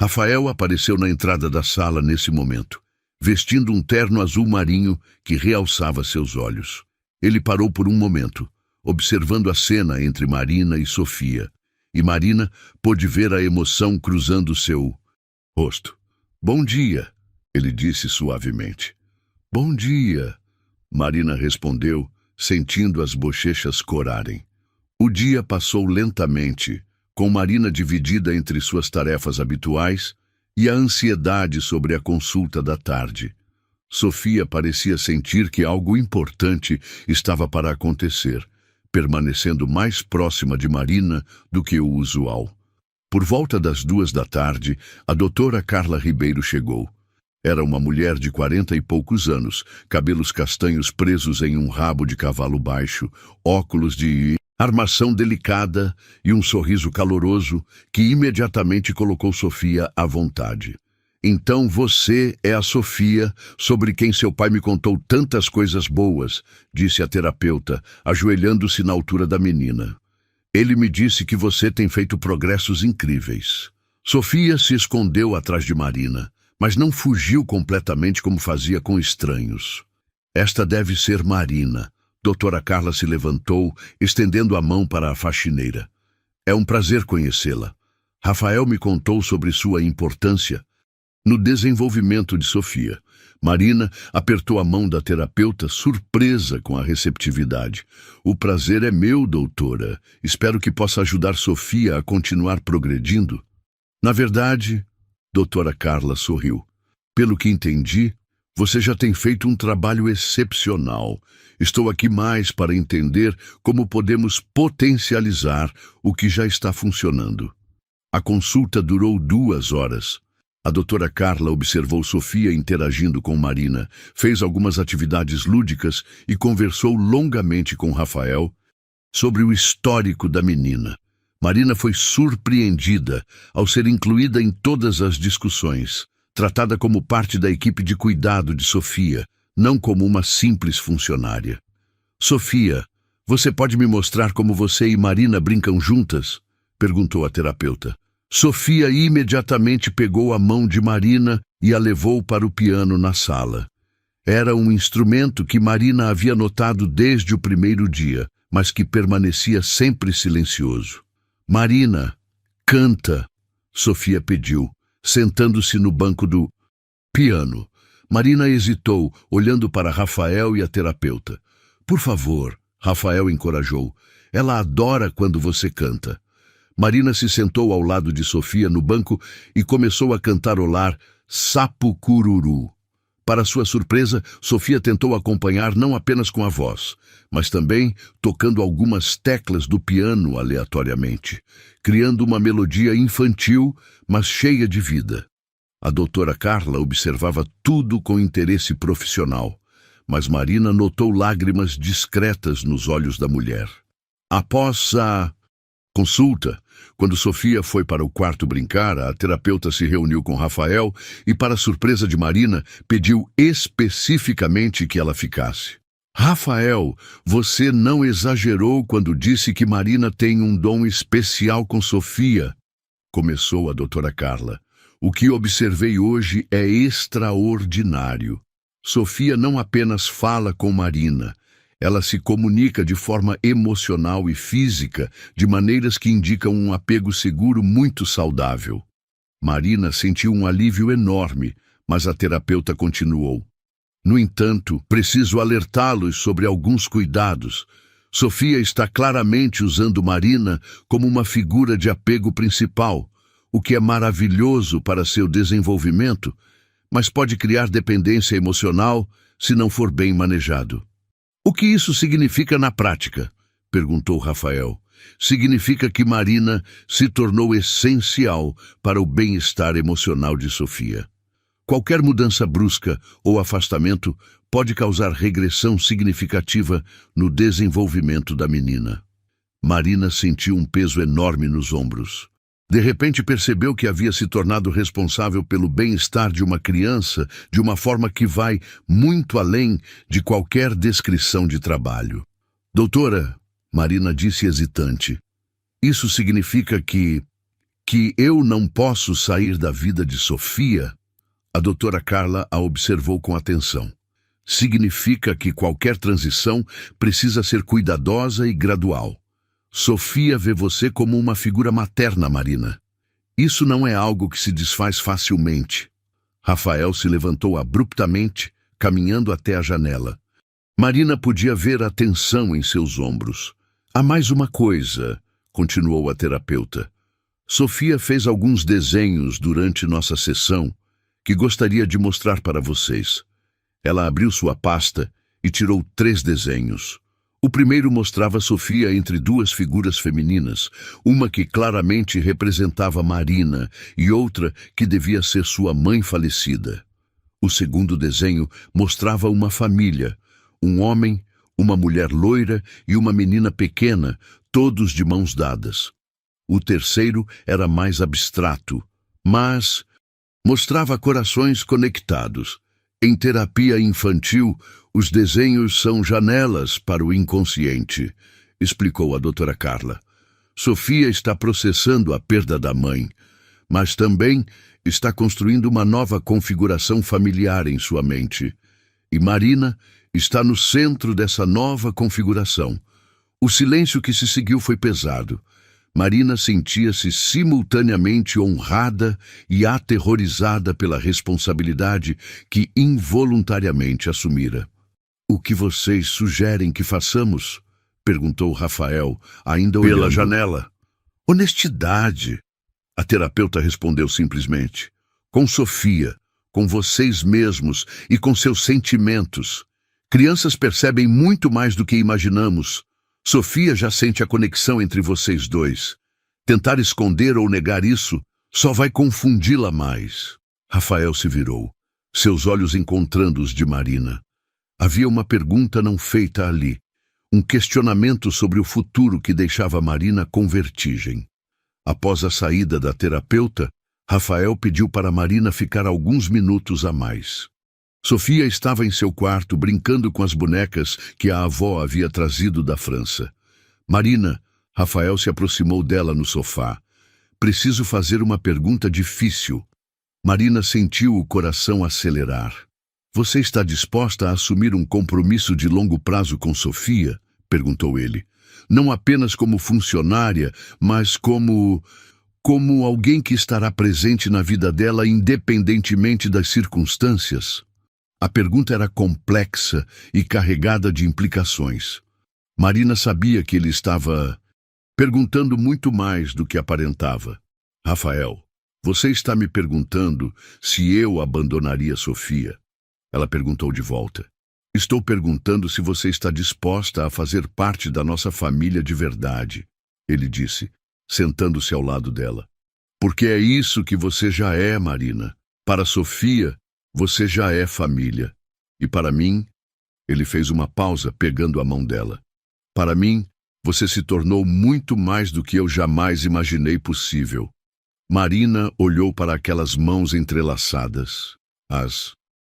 Speaker 1: Rafael apareceu na entrada da sala nesse momento, vestindo um terno azul marinho que realçava seus olhos. Ele parou por um momento, observando a cena entre Marina e Sofia, e Marina pôde ver a emoção cruzando seu rosto. Bom dia, ele disse suavemente. Bom dia, Marina respondeu, sentindo as bochechas corarem. O dia passou lentamente, com Marina dividida entre suas tarefas habituais e a ansiedade sobre a consulta da tarde. Sofia parecia sentir que algo importante estava para acontecer, permanecendo mais próxima de Marina do que o usual. Por volta das 2 da tarde, a doutora Carla Ribeiro chegou. Era uma mulher de 40 e poucos anos, cabelos castanhos presos em um rabo de cavalo baixo, óculos de armação delicada e um sorriso caloroso que imediatamente colocou Sofia à vontade. Então você é a Sofia, sobre quem seu pai me contou tantas coisas boas, disse a terapeuta, ajoelhando-se na altura da menina. Ele me disse que você tem feito progressos incríveis. Sofia se escondeu atrás de Marina, mas não fugiu completamente como fazia com estranhos. Esta deve ser Marina. Doutora Carla se levantou, estendendo a mão para a faxineira. É um prazer conhecê-la. Rafael me contou sobre sua importância no desenvolvimento de Sofia. Marina apertou a mão da terapeuta, surpresa com a receptividade. O prazer é meu, doutora. Espero que possa ajudar Sofia a continuar progredindo. Na verdade, doutora Carla sorriu. Pelo que entendi, você já tem feito um trabalho excepcional. Estou aqui mais para entender como podemos potencializar o que já está funcionando. A consulta durou 2 horas. A doutora Carla observou Sofia interagindo com Marina, fez algumas atividades lúdicas e conversou longamente com Rafael sobre o histórico da menina. Marina foi surpreendida ao ser incluída em todas as discussões, tratada como parte da equipe de cuidado de Sofia, não como uma simples funcionária. Sofia, você pode me mostrar como você e Marina brincam juntas? Perguntou a terapeuta. Sofia imediatamente pegou a mão de Marina e a levou para o piano na sala. Era um instrumento que Marina havia notado desde o primeiro dia, mas que permanecia sempre silencioso. Marina, canta, Sofia pediu, sentando-se no banco do piano. Marina hesitou, olhando para Rafael e a terapeuta. Por favor, Rafael encorajou. Ela adora quando você canta. Marina se sentou ao lado de Sofia no banco e começou a cantarolar Sapo Cururu. Para sua surpresa, Sofia tentou acompanhar não apenas com a voz, mas também tocando algumas teclas do piano aleatoriamente, criando uma melodia infantil, mas cheia de vida. A doutora Carla observava tudo com interesse profissional, mas Marina notou lágrimas discretas nos olhos da mulher. Após a consulta, quando Sofia foi para o quarto brincar, a terapeuta se reuniu com Rafael e, para surpresa de Marina, pediu especificamente que ela ficasse. Rafael, você não exagerou quando disse que Marina tem um dom especial com Sofia, começou a doutora Carla. O que observei hoje é extraordinário. Sofia não apenas fala com Marina, ela se comunica de forma emocional e física, de maneiras que indicam um apego seguro muito saudável. Marina sentiu um alívio enorme, mas a terapeuta continuou. No entanto, preciso alertá-los sobre alguns cuidados. Sofia está claramente usando Marina como uma figura de apego principal, o que é maravilhoso para seu desenvolvimento, mas pode criar dependência emocional se não for bem manejado. O que isso significa na prática? Perguntou Rafael. Significa que Marina se tornou essencial para o bem-estar emocional de Sofia. Qualquer mudança brusca ou afastamento pode causar regressão significativa no desenvolvimento da menina. Marina sentiu um peso enorme nos ombros. De repente percebeu que havia se tornado responsável pelo bem-estar de uma criança de uma forma que vai muito além de qualquer descrição de trabalho. Doutora, Marina disse hesitante, isso significa que eu não posso sair da vida de Sofia? A doutora Carla a observou com atenção. Significa que qualquer transição precisa ser cuidadosa e gradual. Sofia vê você como uma figura materna, Marina. Isso não é algo que se desfaz facilmente. Rafael se levantou abruptamente, caminhando até a janela. Marina podia ver a tensão em seus ombros. Há mais uma coisa, continuou a terapeuta. Sofia fez alguns desenhos durante nossa sessão que gostaria de mostrar para vocês. Ela abriu sua pasta e tirou 3 desenhos. O primeiro mostrava Sofia entre 2 figuras femininas, uma que claramente representava Marina e outra que devia ser sua mãe falecida. O segundo desenho mostrava uma família, um homem, uma mulher loira e uma menina pequena, todos de mãos dadas. O terceiro era mais abstrato, mas mostrava corações conectados. Em terapia infantil, os desenhos são janelas para o inconsciente, explicou a doutora Carla. Sofia está processando a perda da mãe, mas também está construindo uma nova configuração familiar em sua mente. E Marina está no centro dessa nova configuração. O silêncio que se seguiu foi pesado. Marina sentia-se simultaneamente honrada e aterrorizada pela responsabilidade que involuntariamente assumira. O que vocês sugerem que façamos? Perguntou Rafael, ainda olhando pela janela. Honestidade, a terapeuta respondeu simplesmente. Com Sofia, com vocês mesmos e com seus sentimentos. Crianças percebem muito mais do que imaginamos. Sofia já sente a conexão entre vocês dois. Tentar esconder ou negar isso só vai confundi-la mais. Rafael se virou, seus olhos encontrando os de Marina. Havia uma pergunta não feita ali, um questionamento sobre o futuro que deixava Marina com vertigem. Após a saída da terapeuta, Rafael pediu para Marina ficar alguns minutos a mais. Sofia estava em seu quarto brincando com as bonecas que a avó havia trazido da França. Marina, Rafael se aproximou dela no sofá. Preciso fazer uma pergunta difícil. Marina sentiu o coração acelerar. Você está disposta a assumir um compromisso de longo prazo com Sofia? Perguntou ele. Não apenas como funcionária, mas como alguém que estará presente na vida dela independentemente das circunstâncias. A pergunta era complexa e carregada de implicações. Marina sabia que ele estava perguntando muito mais do que aparentava. Rafael, você está me perguntando se eu abandonaria Sofia? Ela perguntou de volta. Estou perguntando se você está disposta a fazer parte da nossa família de verdade, ele disse, sentando-se ao lado dela. Porque é isso que você já é, Marina. Para Sofia, você já é família. E para mim, ele fez uma pausa pegando a mão dela. Para mim, você se tornou muito mais do que eu jamais imaginei possível. Marina olhou para aquelas mãos entrelaçadas, as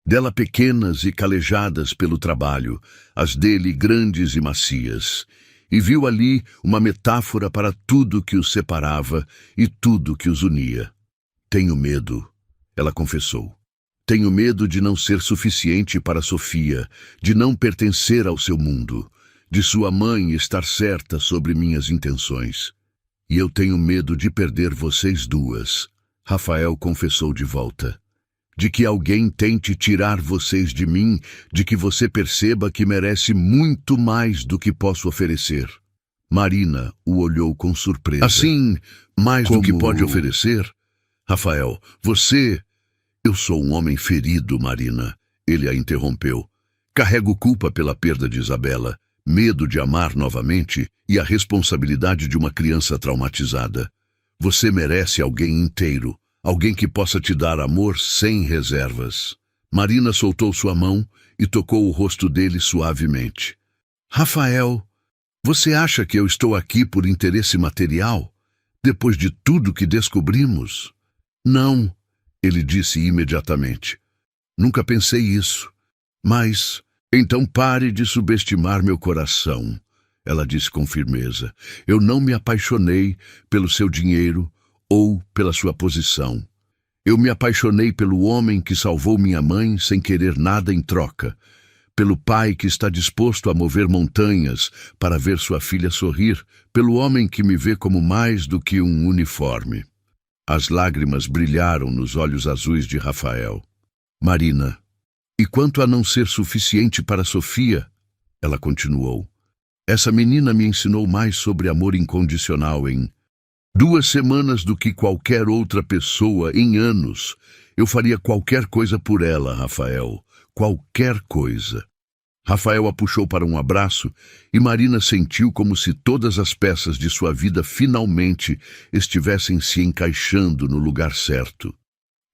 Speaker 1: dela pequenas e calejadas pelo trabalho, as dele grandes e macias, e viu ali uma metáfora para tudo que os separava e tudo que os unia. Tenho medo, ela confessou. Tenho medo de não ser suficiente para Sofia, de não pertencer ao seu mundo, de sua mãe estar certa sobre minhas intenções. E eu tenho medo de perder vocês duas, Rafael confessou de volta. De que alguém tente tirar vocês de mim, de que você perceba que merece muito mais do que posso oferecer. Marina o olhou com surpresa. Assim, mais do que pode oferecer? Rafael, você... Eu sou um homem ferido, Marina. Ele a interrompeu. Carrego culpa pela perda de Isabela, medo de amar novamente e a responsabilidade de uma criança traumatizada. Você merece alguém inteiro, alguém que possa te dar amor sem reservas. Marina soltou sua mão e tocou o rosto dele suavemente. Rafael, você acha que eu estou aqui por interesse material? Depois de tudo que descobrimos? Não, ele disse imediatamente. Nunca pensei isso. Mas, então pare de subestimar meu coração, ela disse com firmeza. Eu não me apaixonei pelo seu dinheiro ou pela sua posição. Eu me apaixonei pelo homem que salvou minha mãe sem querer nada em troca, pelo pai que está disposto a mover montanhas para ver sua filha sorrir, pelo homem que me vê como mais do que um uniforme. As lágrimas brilharam nos olhos azuis de Rafael. Marina, e quanto a não ser suficiente para Sofia, ela continuou. Essa menina me ensinou mais sobre amor incondicional em 2 semanas do que qualquer outra pessoa em anos. Eu faria qualquer coisa por ela, Rafael. Qualquer coisa. Rafael a puxou para um abraço e Marina sentiu como se todas as peças de sua vida finalmente estivessem se encaixando no lugar certo.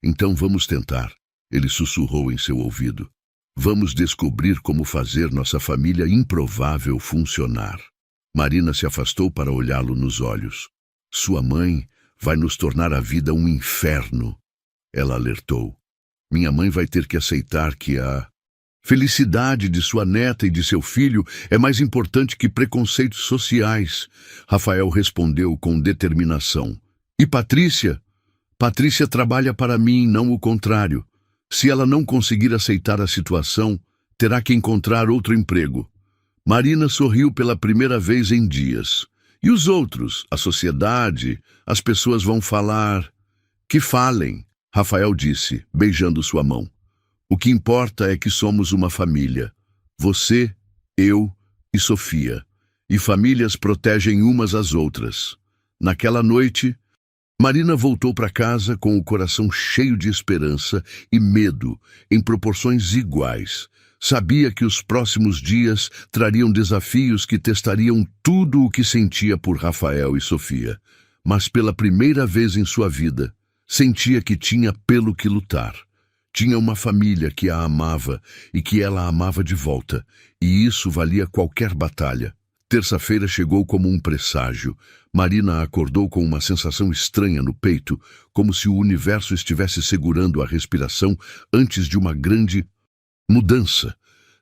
Speaker 1: Então vamos tentar, ele sussurrou em seu ouvido. Vamos descobrir como fazer nossa família improvável funcionar. Marina se afastou para olhá-lo nos olhos. Sua mãe vai nos tornar a vida um inferno, ela alertou. Minha mãe vai ter que aceitar que a felicidade de sua neta e de seu filho é mais importante que preconceitos sociais, Rafael respondeu com determinação. E Patrícia? Patrícia trabalha para mim, não o contrário. Se ela não conseguir aceitar a situação, terá que encontrar outro emprego. Marina sorriu pela primeira vez em dias. E os outros, a sociedade, as pessoas vão falar. Que falem, Rafael disse, beijando sua mão. O que importa é que somos uma família. Você, eu e Sofia. E famílias protegem umas às outras. Naquela noite, Marina voltou para casa com o coração cheio de esperança e medo em proporções iguais. Sabia que os próximos dias trariam desafios que testariam tudo o que sentia por Rafael e Sofia. Mas pela primeira vez em sua vida, sentia que tinha pelo que lutar. Tinha uma família que a amava e que ela a amava de volta, e isso valia qualquer batalha. Terça-feira chegou como um presságio. Marina acordou com uma sensação estranha no peito, como se o universo estivesse segurando a respiração antes de uma grande mudança.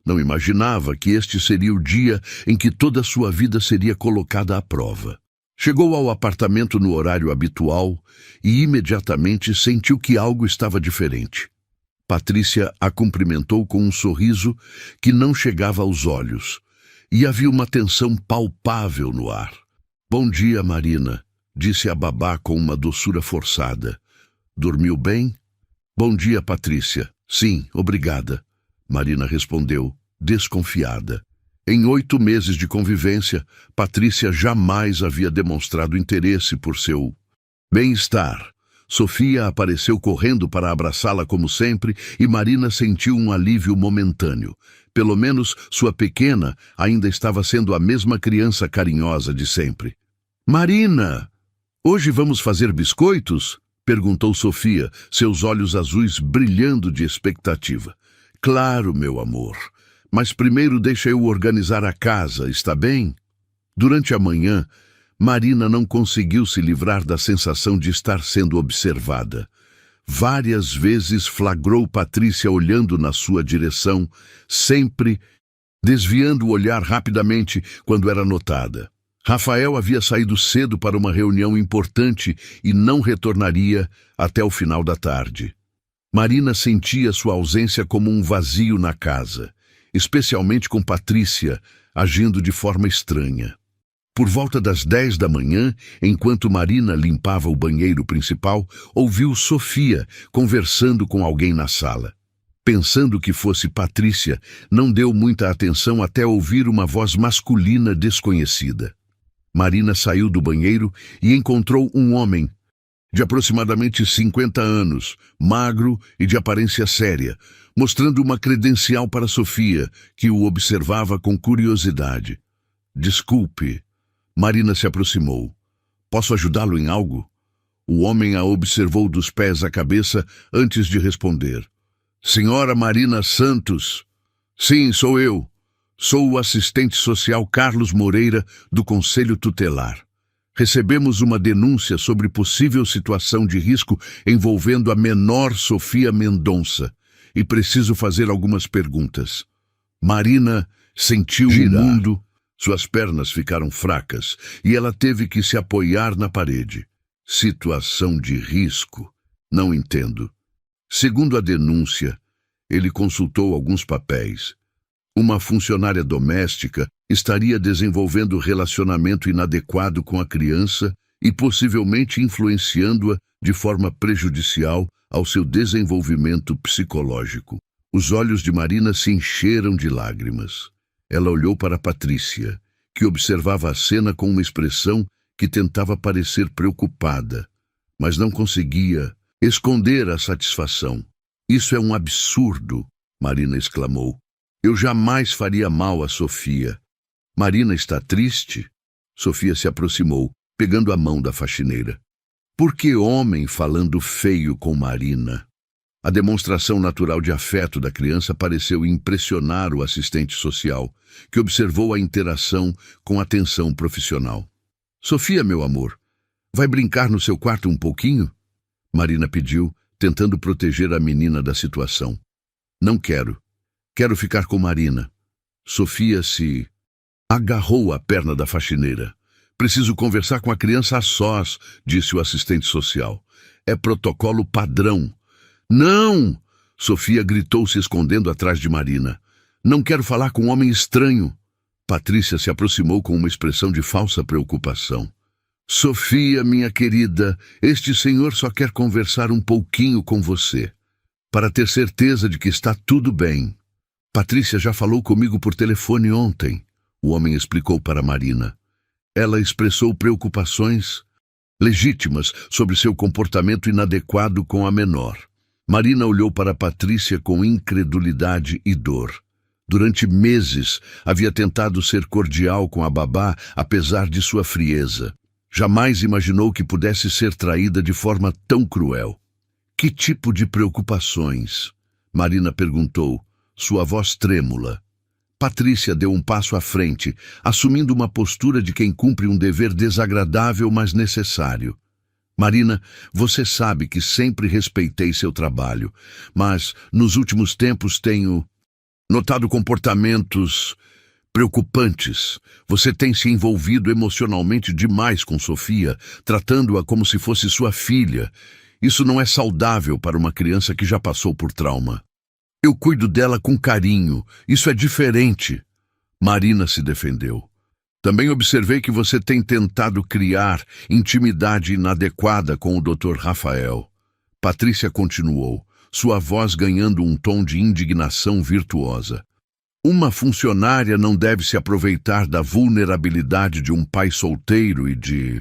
Speaker 1: Não imaginava que este seria o dia em que toda a sua vida seria colocada à prova. Chegou ao apartamento no horário habitual e imediatamente sentiu que algo estava diferente. Patrícia a cumprimentou com um sorriso que não chegava aos olhos, e havia uma tensão palpável no ar. Bom dia, Marina, disse a babá com uma doçura forçada. Dormiu bem? Bom dia, Patrícia. Sim, obrigada. Marina respondeu, desconfiada. Em 8 meses de convivência, Patrícia jamais havia demonstrado interesse por seu bem-estar. Sofia apareceu correndo para abraçá-la como sempre e Marina sentiu um alívio momentâneo. Pelo menos sua pequena ainda estava sendo a mesma criança carinhosa de sempre. Marina, hoje vamos fazer biscoitos? Perguntou Sofia, seus olhos azuis brilhando de expectativa. Claro, meu amor. Mas primeiro deixa eu organizar a casa, está bem? Durante a manhã, Marina não conseguiu se livrar da sensação de estar sendo observada. Várias vezes flagrou Patrícia olhando na sua direção, sempre desviando o olhar rapidamente quando era notada. Rafael havia saído cedo para uma reunião importante e não retornaria até o final da tarde. Marina sentia sua ausência como um vazio na casa, especialmente com Patrícia agindo de forma estranha. Por volta das 10 da manhã, enquanto Marina limpava o banheiro principal, ouviu Sofia conversando com alguém na sala. Pensando que fosse Patrícia, não deu muita atenção até ouvir uma voz masculina desconhecida. Marina saiu do banheiro e encontrou um homem de aproximadamente 50 anos, magro e de aparência séria, mostrando uma credencial para Sofia, que o observava com curiosidade. Desculpe. Marina se aproximou. Posso ajudá-lo em algo? O homem a observou dos pés à cabeça antes de responder. Senhora Marina Santos? Sim, sou eu. Sou o assistente social Carlos Moreira, do Conselho Tutelar. Recebemos uma denúncia sobre possível situação de risco envolvendo a menor Sofia Mendonça e preciso fazer algumas perguntas. Marina sentiu o mundo, suas pernas ficaram fracas e ela teve que se apoiar na parede. Situação de risco? Não entendo. Segundo a denúncia, ele consultou alguns papéis. Uma funcionária doméstica estaria desenvolvendo relacionamento inadequado com a criança e possivelmente influenciando-a de forma prejudicial ao seu desenvolvimento psicológico. Os olhos de Marina se encheram de lágrimas. Ela olhou para Patrícia, que observava a cena com uma expressão que tentava parecer preocupada, mas não conseguia esconder a satisfação. Isso é um absurdo, Marina exclamou. Eu jamais faria mal a Sofia. Marina está triste? Sofia se aproximou, pegando a mão da faxineira. Por que homem falando feio com Marina? A demonstração natural de afeto da criança pareceu impressionar o assistente social, que observou a interação com atenção profissional. Sofia, meu amor, vai brincar no seu quarto um pouquinho? Marina pediu, tentando proteger a menina da situação. Não quero. Quero ficar com Marina. Sofia se agarrou à perna da faxineira. Preciso conversar com a criança a sós, disse o assistente social. É protocolo padrão. Não! Sofia gritou, se escondendo atrás de Marina. Não quero falar com um homem estranho. Patrícia se aproximou com uma expressão de falsa preocupação. Sofia, minha querida, este senhor só quer conversar um pouquinho com você, para ter certeza de que está tudo bem. Patrícia já falou comigo por telefone ontem, o homem explicou para Marina. Ela expressou preocupações legítimas sobre seu comportamento inadequado com a menor. Marina olhou para Patrícia com incredulidade e dor. Durante meses, havia tentado ser cordial com a babá, apesar de sua frieza. Jamais imaginou que pudesse ser traída de forma tão cruel. Que tipo de preocupações? Marina perguntou, sua voz trêmula. Patrícia deu um passo à frente, assumindo uma postura de quem cumpre um dever desagradável, mas necessário. Marina, você sabe que sempre respeitei seu trabalho, mas nos últimos tempos tenho notado comportamentos preocupantes. Você tem se envolvido emocionalmente demais com Sofia, tratando-a como se fosse sua filha. Isso não é saudável para uma criança que já passou por trauma. Eu cuido dela com carinho. Isso é diferente. Marina se defendeu. Também observei que você tem tentado criar intimidade inadequada com o Dr. Rafael. Patrícia continuou, sua voz ganhando um tom de indignação virtuosa. Uma funcionária não deve se aproveitar da vulnerabilidade de um pai solteiro e de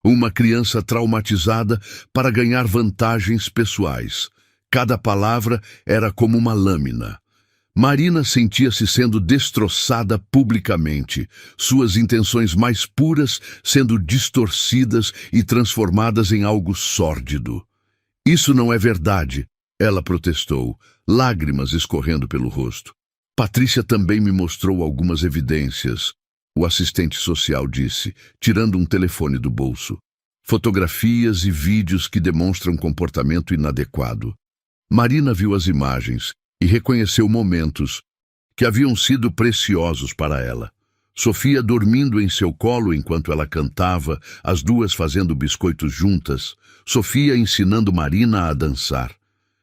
Speaker 1: uma criança traumatizada para ganhar vantagens pessoais. Cada palavra era como uma lâmina. Marina sentia-se sendo destroçada publicamente, suas intenções mais puras sendo distorcidas e transformadas em algo sórdido. Isso não é verdade, ela protestou, lágrimas escorrendo pelo rosto. Patrícia também me mostrou algumas evidências, o assistente social disse, tirando um telefone do bolso. Fotografias e vídeos que demonstram comportamento inadequado. Marina viu as imagens e reconheceu momentos que haviam sido preciosos para ela. Sofia dormindo em seu colo enquanto ela cantava, as duas fazendo biscoitos juntas, Sofia ensinando Marina a dançar.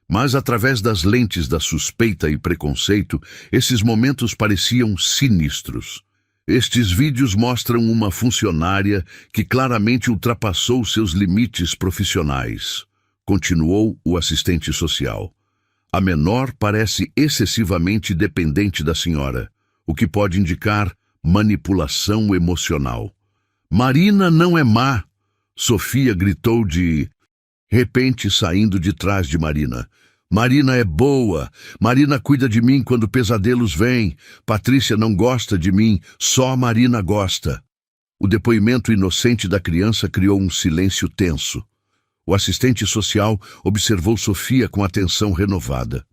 Speaker 1: Mas através das lentes da suspeita e preconceito, esses momentos pareciam sinistros. Estes vídeos mostram uma funcionária que claramente ultrapassou seus limites profissionais, continuou o assistente social. A menor parece excessivamente dependente da senhora, o que pode indicar manipulação emocional. Marina não é má, Sofia gritou de repente saindo de trás de Marina. Marina é boa, Marina cuida de mim quando pesadelos vêm, Patrícia não gosta de mim, só Marina gosta. O depoimento inocente da criança criou um silêncio tenso. O assistente social observou Sofia com atenção renovada.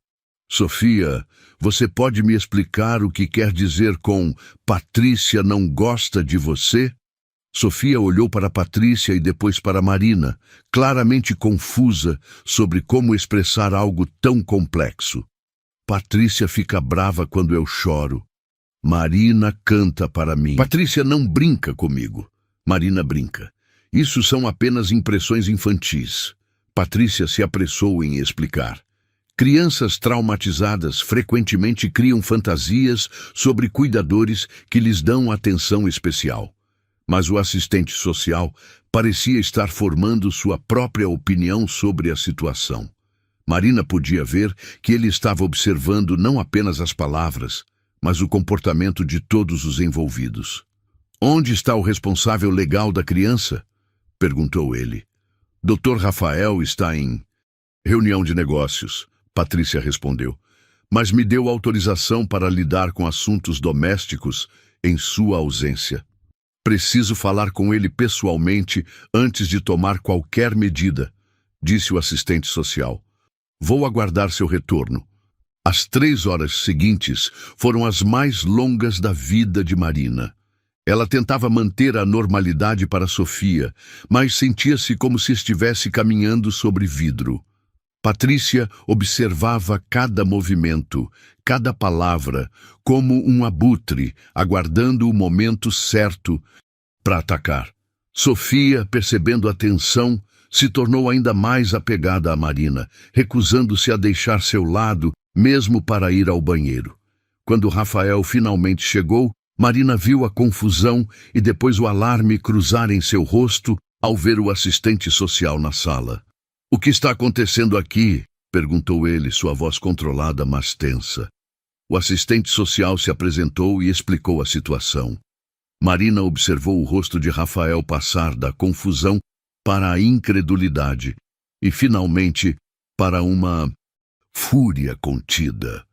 Speaker 1: Sofia, você pode me explicar o que quer dizer com Patrícia não gosta de você? Sofia olhou para Patrícia e depois para Marina, claramente confusa sobre como expressar algo tão complexo. Patrícia fica brava quando eu choro. Marina canta para mim. Patrícia não brinca comigo. Marina brinca. Isso são apenas impressões infantis. Patrícia se apressou em explicar. Crianças traumatizadas frequentemente criam fantasias sobre cuidadores que lhes dão atenção especial. Mas o assistente social parecia estar formando sua própria opinião sobre a situação. Marina podia ver que ele estava observando não apenas as palavras, mas o comportamento de todos os envolvidos. Onde está o responsável legal da criança? Perguntou ele. Dr. Rafael está em reunião de negócios, Patrícia respondeu, mas me deu autorização para lidar com assuntos domésticos em sua ausência. Preciso falar com ele pessoalmente antes de tomar qualquer medida, disse o assistente social. Vou aguardar seu retorno. As 3 horas seguintes foram as mais longas da vida de Marina. Ela tentava manter a normalidade para Sofia, mas sentia-se como se estivesse caminhando sobre vidro. Patrícia observava cada movimento, cada palavra, como um abutre, aguardando o momento certo para atacar. Sofia, percebendo a tensão, se tornou ainda mais apegada a Marina, recusando-se a deixar seu lado, mesmo para ir ao banheiro. Quando Rafael finalmente chegou, Marina viu a confusão e depois o alarme cruzar em seu rosto ao ver o assistente social na sala. O que está acontecendo aqui? Perguntou ele, sua voz controlada, mas tensa. O assistente social se apresentou e explicou a situação. Marina observou o rosto de Rafael passar da confusão para a incredulidade e, finalmente, para uma fúria contida.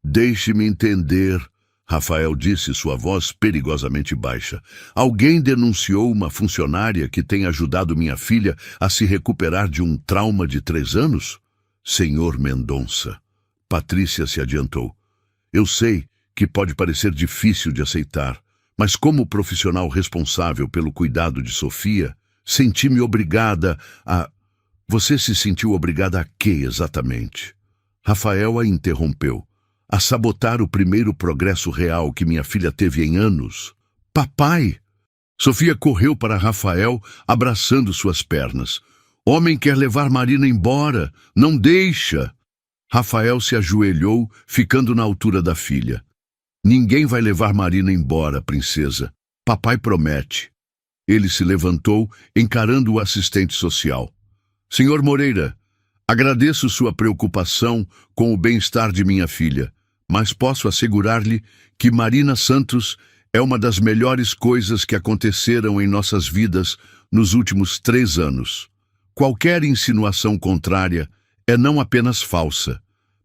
Speaker 1: Deixe-me entender, Rafael disse, sua voz perigosamente baixa. Alguém denunciou uma funcionária que tem ajudado minha filha a se recuperar de um trauma de 3 anos? Senhor Mendonça. Patrícia se adiantou. Eu sei que pode parecer difícil de aceitar, mas como profissional responsável pelo cuidado de Sofia, senti-me obrigada a... Você se sentiu obrigada a quê exatamente? Rafael a interrompeu. A sabotar o primeiro progresso real que minha filha teve em anos. Papai! Sofia correu para Rafael, abraçando suas pernas. Homem quer levar Marina embora. Não deixa! Rafael se ajoelhou, ficando na altura da filha. Ninguém vai levar Marina embora, princesa. Papai promete. Ele se levantou, encarando o assistente social. Senhor Moreira, agradeço sua preocupação com o bem-estar de minha filha, mas posso assegurar-lhe que Marina Santos é uma das melhores coisas que aconteceram em nossas vidas nos últimos 3 anos. Qualquer insinuação contrária é não apenas falsa,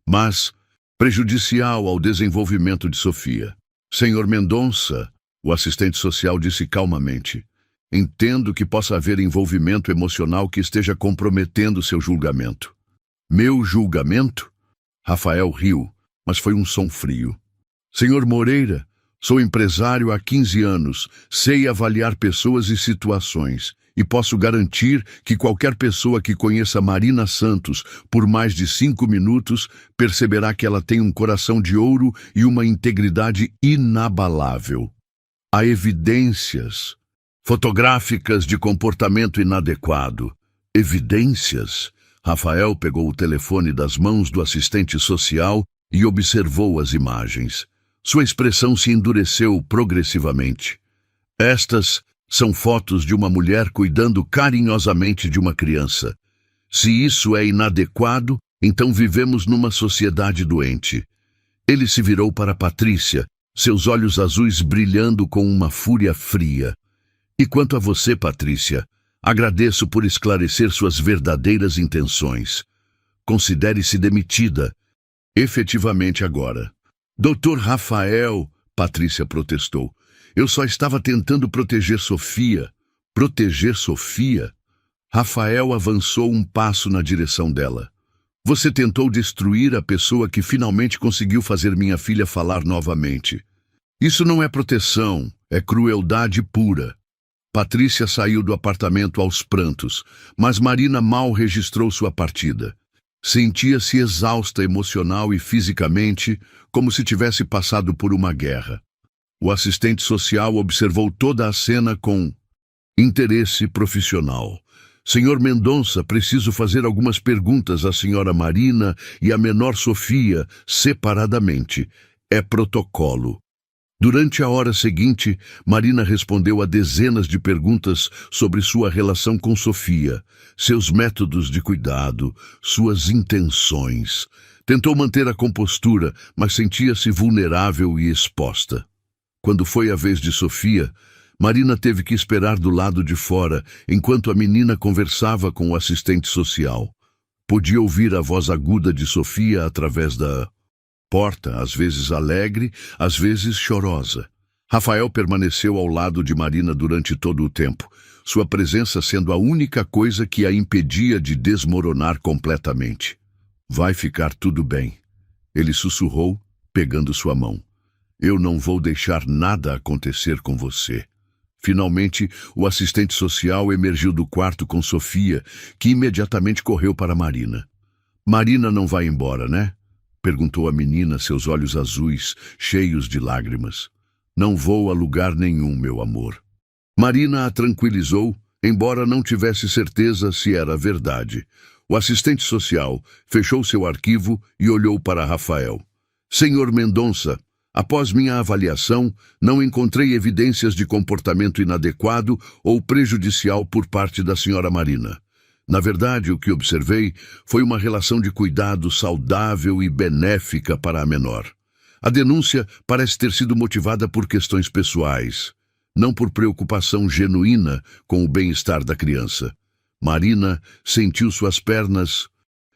Speaker 1: mas prejudicial ao desenvolvimento de Sofia. Senhor Mendonça, o assistente social disse calmamente, entendo que possa haver envolvimento emocional que esteja comprometendo seu julgamento. Meu julgamento? Rafael riu, mas foi um som frio. Senhor Moreira, sou empresário há 15 anos, sei avaliar pessoas e situações, e posso garantir que qualquer pessoa que conheça Marina Santos por mais de 5 minutos perceberá que ela tem um coração de ouro e uma integridade inabalável. Há evidências fotográficas de comportamento inadequado. Evidências? Rafael pegou o telefone das mãos do assistente social e observou as imagens. Sua expressão se endureceu progressivamente. Estas são fotos de uma mulher cuidando carinhosamente de uma criança. Se isso é inadequado, então vivemos numa sociedade doente. Ele se virou para Patrícia, seus olhos azuis brilhando com uma fúria fria. E quanto a você, Patrícia, agradeço por esclarecer suas verdadeiras intenções. Considere-se demitida. Efetivamente agora. Doutor Rafael, Patrícia protestou. Eu só estava tentando proteger Sofia. Proteger Sofia? Rafael avançou um passo na direção dela. Você tentou destruir a pessoa que finalmente conseguiu fazer minha filha falar novamente. Isso não é proteção, é crueldade pura. Patrícia saiu do apartamento aos prantos, mas Marina mal registrou sua partida. Sentia-se exausta emocional e fisicamente, como se tivesse passado por uma guerra. O assistente social observou toda a cena com interesse profissional. Senhor Mendonça, preciso fazer algumas perguntas à senhora Marina e à menor Sofia, separadamente. É protocolo. Durante a hora seguinte, Marina respondeu a dezenas de perguntas sobre sua relação com Sofia, seus métodos de cuidado, suas intenções. Tentou manter a compostura, mas sentia-se vulnerável e exposta. Quando foi a vez de Sofia, Marina teve que esperar do lado de fora, enquanto a menina conversava com o assistente social. Podia ouvir a voz aguda de Sofia através da porta, às vezes alegre, às vezes chorosa. Rafael permaneceu ao lado de Marina durante todo o tempo, sua presença sendo a única coisa que a impedia de desmoronar completamente. Vai ficar tudo bem, ele sussurrou, pegando sua mão. Eu não vou deixar nada acontecer com você. Finalmente, o assistente social emergiu do quarto com Sofia, que imediatamente correu para Marina. Marina não vai embora, né? Perguntou a menina, seus olhos azuis, cheios de lágrimas. Não vou a lugar nenhum, meu amor. Marina a tranquilizou, embora não tivesse certeza se era verdade. O assistente social fechou seu arquivo e olhou para Rafael. Senhor Mendonça, após minha avaliação, não encontrei evidências de comportamento inadequado ou prejudicial por parte da senhora Marina. Na verdade, o que observei foi uma relação de cuidado saudável e benéfica para a menor. A denúncia parece ter sido motivada por questões pessoais, não por preocupação genuína com o bem-estar da criança. Marina sentiu suas pernas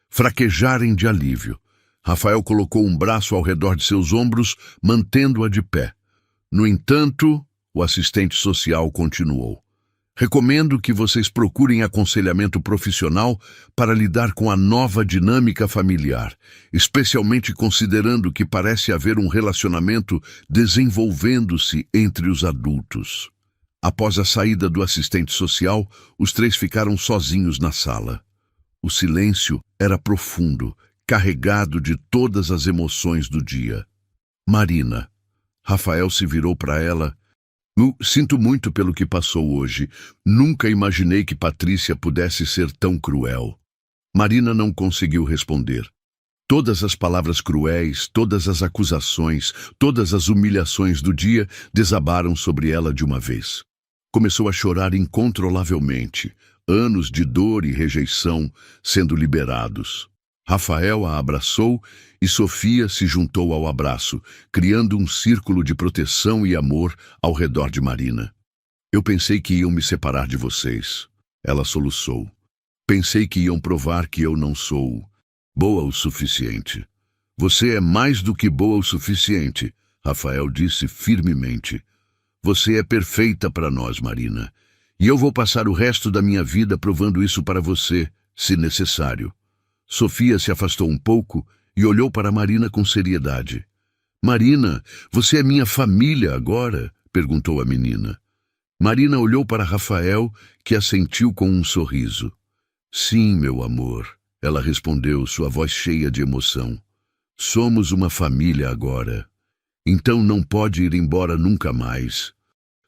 Speaker 1: fraquejarem de alívio. Rafael colocou um braço ao redor de seus ombros, mantendo-a de pé. No entanto, o assistente social continuou. Recomendo que vocês procurem aconselhamento profissional para lidar com a nova dinâmica familiar, especialmente considerando que parece haver um relacionamento desenvolvendo-se entre os adultos. Após a saída do assistente social, os três ficaram sozinhos na sala. O silêncio era profundo, carregado de todas as emoções do dia. Marina. Rafael se virou para ela. Sinto muito pelo que passou hoje. Nunca imaginei que Patrícia pudesse ser tão cruel. Marina não conseguiu responder. Todas as palavras cruéis, todas as acusações, todas as humilhações do dia desabaram sobre ela de uma vez. Começou a chorar incontrolavelmente, anos de dor e rejeição sendo liberados. Rafael a abraçou e Sofia se juntou ao abraço, criando um círculo de proteção e amor ao redor de Marina. Eu pensei que iam me separar de vocês. Ela soluçou. Pensei que iam provar que eu não sou boa o suficiente. Você é mais do que boa o suficiente, Rafael disse firmemente. Você é perfeita para nós, Marina. E eu vou passar o resto da minha vida provando isso para você, se necessário. Sofia se afastou um pouco e olhou para Marina com seriedade. Marina, você é minha família agora? Perguntou a menina. Marina olhou para Rafael, que assentiu com um sorriso. Sim, meu amor, ela respondeu, sua voz cheia de emoção. Somos uma família agora. Então não pode ir embora nunca mais.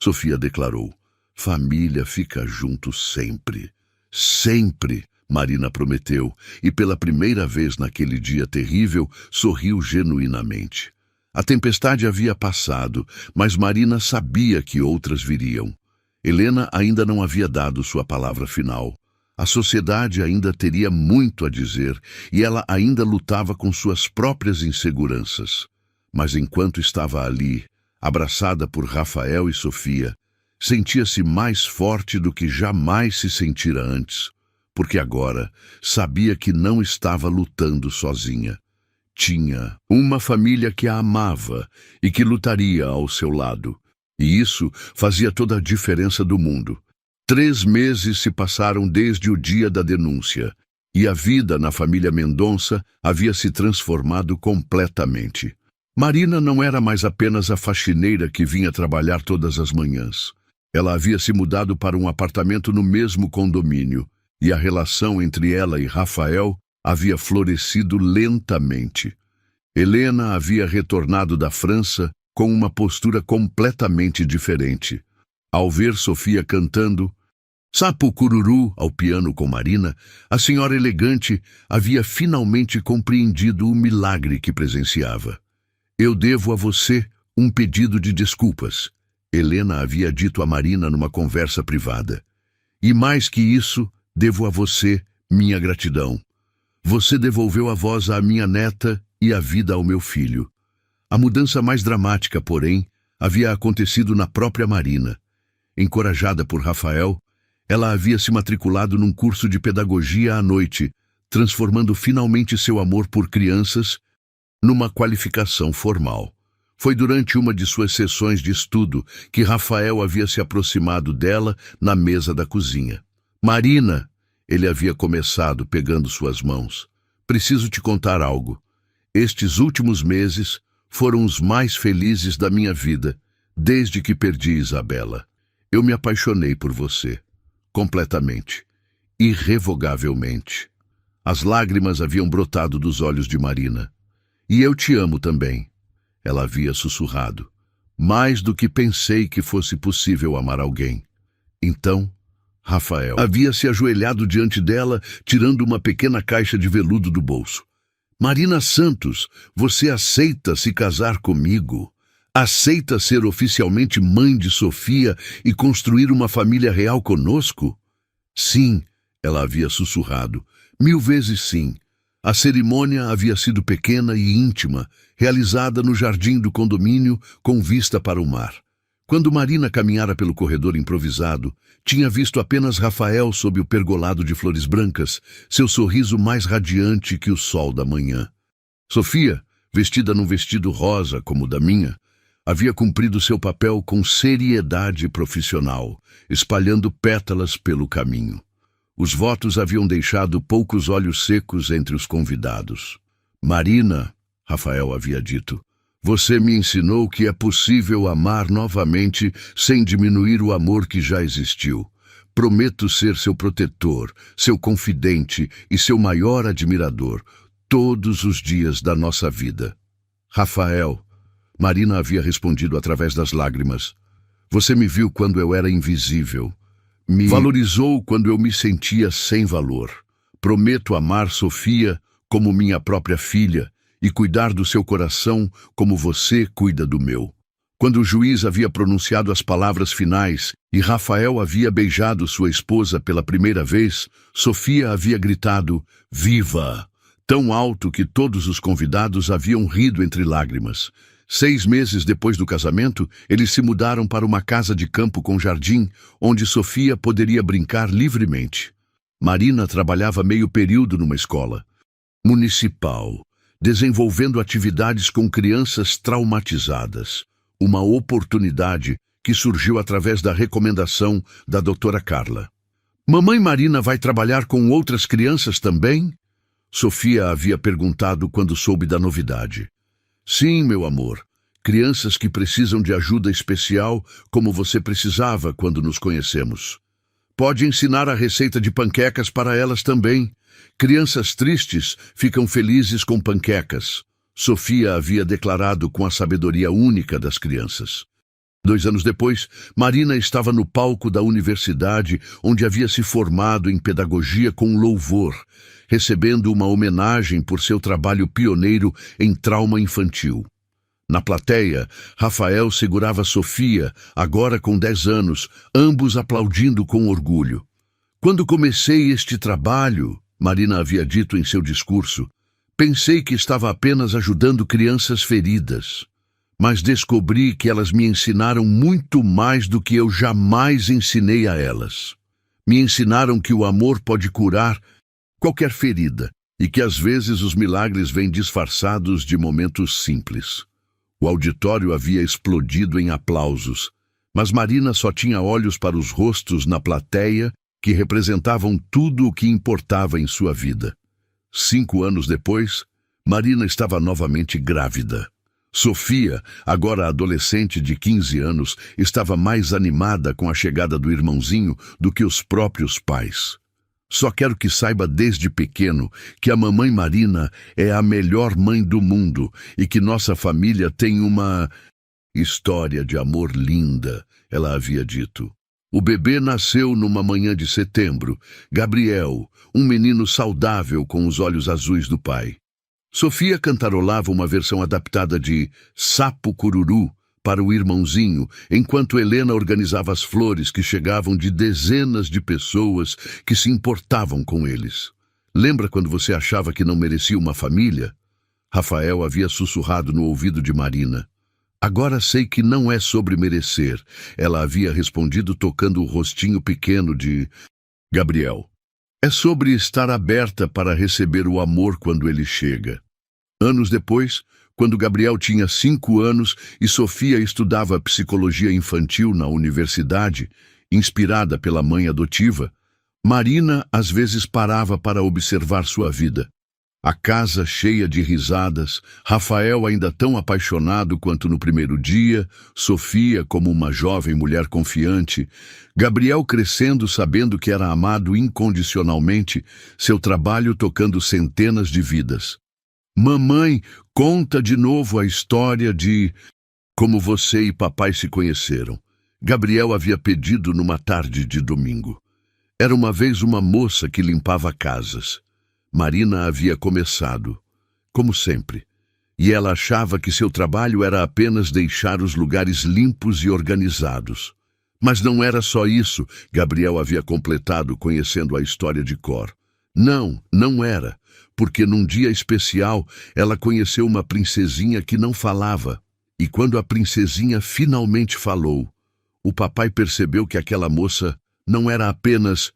Speaker 1: Sofia declarou. Família fica junto sempre. Sempre, Marina prometeu, e pela primeira vez naquele dia terrível, sorriu genuinamente. A tempestade havia passado, mas Marina sabia que outras viriam. Helena ainda não havia dado sua palavra final. A sociedade ainda teria muito a dizer, e ela ainda lutava com suas próprias inseguranças. Mas enquanto estava ali, abraçada por Rafael e Sofia, sentia-se mais forte do que jamais se sentira antes, porque agora sabia que não estava lutando sozinha. Tinha uma família que a amava e que lutaria ao seu lado. E isso fazia toda a diferença do mundo. 3 meses se passaram desde o dia da denúncia, e a vida na família Mendonça havia se transformado completamente. Marina não era mais apenas a faxineira que vinha trabalhar todas as manhãs. Ela havia se mudado para um apartamento no mesmo condomínio, e a relação entre ela e Rafael havia florescido lentamente. Helena havia retornado da França com uma postura completamente diferente. Ao ver Sofia cantando Sapo Cururu ao piano com Marina, a senhora elegante havia finalmente compreendido o milagre que presenciava. Eu devo a você um pedido de desculpas, Helena havia dito a Marina numa conversa privada. E mais que isso, devo a você minha gratidão. Você devolveu a voz à minha neta e a vida ao meu filho. A mudança mais dramática, porém, havia acontecido na própria Marina. Encorajada por Rafael, ela havia se matriculado num curso de pedagogia à noite, transformando finalmente seu amor por crianças numa qualificação formal. Foi durante uma de suas sessões de estudo que Rafael havia se aproximado dela na mesa da cozinha. Marina, ele havia começado pegando suas mãos. Preciso te contar algo. Estes últimos meses foram os mais felizes da minha vida, desde que perdi Isabela. Eu me apaixonei por você. Completamente. Irrevogavelmente. As lágrimas haviam brotado dos olhos de Marina. E eu te amo também. Ela havia sussurrado. Mais do que pensei que fosse possível amar alguém. Então, Rafael havia se ajoelhado diante dela, tirando uma pequena caixa de veludo do bolso. Marina Santos, você aceita se casar comigo? Aceita ser oficialmente mãe de Sofia e construir uma família real conosco? Sim, ela havia sussurrado. 1000 vezes sim. A cerimônia havia sido pequena e íntima, realizada no jardim do condomínio com vista para o mar. Quando Marina caminhara pelo corredor improvisado, tinha visto apenas Rafael sob o pergolado de flores brancas, seu sorriso mais radiante que o sol da manhã. Sofia, vestida num vestido rosa como o da minha, havia cumprido seu papel com seriedade profissional, espalhando pétalas pelo caminho. Os votos haviam deixado poucos olhos secos entre os convidados. Marina, Rafael havia dito, você me ensinou que é possível amar novamente sem diminuir o amor que já existiu. Prometo ser seu protetor, seu confidente e seu maior admirador, todos os dias da nossa vida. Rafael, Marina havia respondido através das lágrimas. Você me viu quando eu era invisível. Me valorizou quando eu me sentia sem valor. Prometo amar Sofia como minha própria filha e cuidar do seu coração como você cuida do meu. Quando o juiz havia pronunciado as palavras finais e Rafael havia beijado sua esposa pela primeira vez, Sofia havia gritado, "Viva!", tão alto que todos os convidados haviam rido entre lágrimas. 6 meses depois do casamento, eles se mudaram para uma casa de campo com jardim, onde Sofia poderia brincar livremente. Marina trabalhava meio período numa escola municipal, desenvolvendo atividades com crianças traumatizadas. Uma oportunidade que surgiu através da recomendação da doutora Carla. Mamãe Marina vai trabalhar com outras crianças também? Sofia havia perguntado quando soube da novidade. Sim, meu amor. Crianças que precisam de ajuda especial, como você precisava quando nos conhecemos. Pode ensinar a receita de panquecas para elas também. Crianças tristes ficam felizes com panquecas. Sofia havia declarado com a sabedoria única das crianças. 2 anos depois, Marina estava no palco da universidade, onde havia se formado em pedagogia com louvor, recebendo uma homenagem por seu trabalho pioneiro em trauma infantil. Na plateia, Rafael segurava Sofia, agora com 10 anos, ambos aplaudindo com orgulho. Quando comecei este trabalho, Marina havia dito em seu discurso, pensei que estava apenas ajudando crianças feridas. Mas descobri que elas me ensinaram muito mais do que eu jamais ensinei a elas. Me ensinaram que o amor pode curar qualquer ferida e que às vezes os milagres vêm disfarçados de momentos simples. O auditório havia explodido em aplausos, mas Marina só tinha olhos para os rostos na plateia que representavam tudo o que importava em sua vida. 5 anos depois, Marina estava novamente grávida. Sofia, agora adolescente de 15 anos, estava mais animada com a chegada do irmãozinho do que os próprios pais. Só quero que saiba desde pequeno que a mamãe Marina é a melhor mãe do mundo e que nossa família tem uma história de amor linda, ela havia dito. O bebê nasceu numa manhã de setembro, Gabriel, um menino saudável com os olhos azuis do pai. Sofia cantarolava uma versão adaptada de Sapo Cururu para o irmãozinho, enquanto Helena organizava as flores que chegavam de dezenas de pessoas que se importavam com eles. Lembra quando você achava que não merecia uma família? Rafael havia sussurrado no ouvido de Marina. Agora sei que não é sobre merecer, ela havia respondido tocando o rostinho pequeno de Gabriel. É sobre estar aberta para receber o amor quando ele chega. Anos depois, quando Gabriel tinha 5 anos e Sofia estudava psicologia infantil na universidade, inspirada pela mãe adotiva, Marina às vezes parava para observar sua vida. A casa cheia de risadas, Rafael ainda tão apaixonado quanto no primeiro dia, Sofia como uma jovem mulher confiante, Gabriel crescendo sabendo que era amado incondicionalmente, seu trabalho tocando centenas de vidas. Mamãe, conta de novo a história de como você e papai se conheceram. Gabriel havia pedido numa tarde de domingo. Era uma vez uma moça que limpava casas. Marina havia começado, como sempre, e ela achava que seu trabalho era apenas deixar os lugares limpos e organizados. Mas não era só isso, Gabriel havia completado conhecendo a história de cor. Não, não era, porque num dia especial ela conheceu uma princesinha que não falava, e quando a princesinha finalmente falou, o papai percebeu que aquela moça não era apenas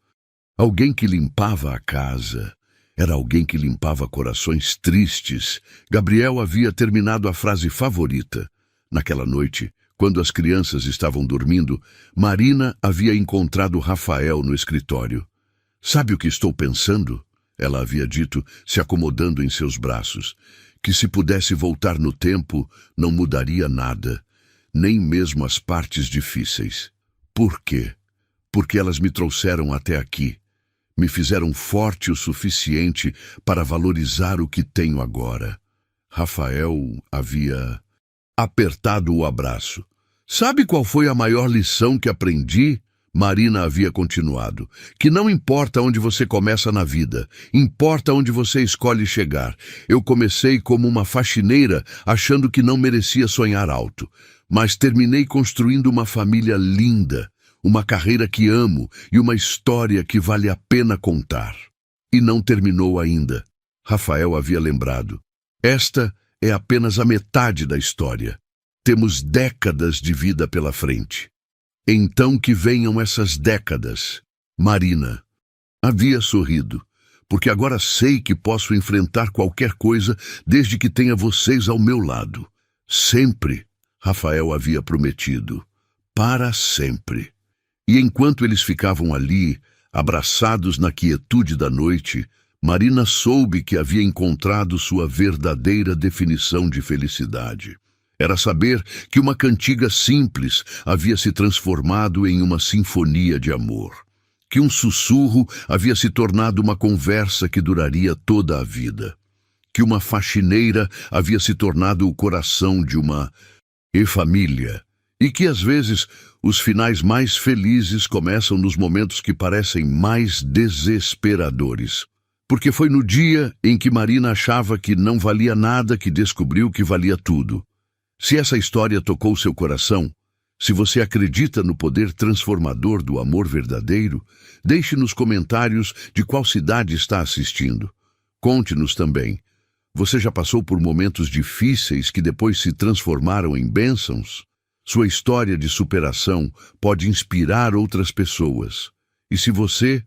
Speaker 1: alguém que limpava a casa. Era alguém que limpava corações tristes. Gabriel havia terminado a frase favorita. Naquela noite, quando as crianças estavam dormindo, Marina havia encontrado Rafael no escritório. Sabe o que estou pensando? Ela havia dito, se acomodando em seus braços. Que se pudesse voltar no tempo, não mudaria nada, nem mesmo as partes difíceis. Por quê? Porque elas me trouxeram até aqui. Me fizeram forte o suficiente para valorizar o que tenho agora. Rafael havia apertado o abraço. Sabe qual foi a maior lição que aprendi? Marina havia continuado. Que não importa onde você começa na vida, importa onde você escolhe chegar. Eu comecei como uma faxineira, achando que não merecia sonhar alto, mas terminei construindo uma família linda. Uma carreira que amo e uma história que vale a pena contar. E não terminou ainda. Rafael havia lembrado. Esta é apenas a metade da história. Temos décadas de vida pela frente. Então que venham essas décadas. Marina havia sorrido, porque agora sei que posso enfrentar qualquer coisa desde que tenha vocês ao meu lado. Sempre, Rafael havia prometido. Para sempre. E enquanto eles ficavam ali, abraçados na quietude da noite, Marina soube que havia encontrado sua verdadeira definição de felicidade. Era saber que uma cantiga simples havia se transformado em uma sinfonia de amor. Que um sussurro havia se tornado uma conversa que duraria toda a vida. Que uma faxineira havia se tornado o coração de uma família. E que, às vezes, os finais mais felizes começam nos momentos que parecem mais desesperadores. Porque foi no dia em que Marina achava que não valia nada que descobriu que valia tudo. Se essa história tocou seu coração, se você acredita no poder transformador do amor verdadeiro, deixe nos comentários de qual cidade está assistindo. Conte-nos também. Você já passou por momentos difíceis que depois se transformaram em bênçãos? Sua história de superação pode inspirar outras pessoas. E se você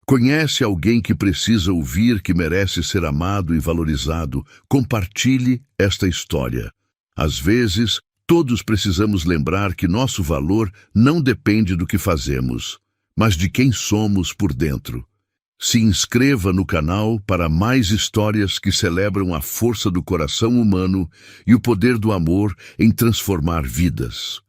Speaker 1: conhece alguém que precisa ouvir que merece ser amado e valorizado, compartilhe esta história. Às vezes, todos precisamos lembrar que nosso valor não depende do que fazemos, mas de quem somos por dentro. Se inscreva no canal para mais histórias que celebram a força do coração humano e o poder do amor em transformar vidas.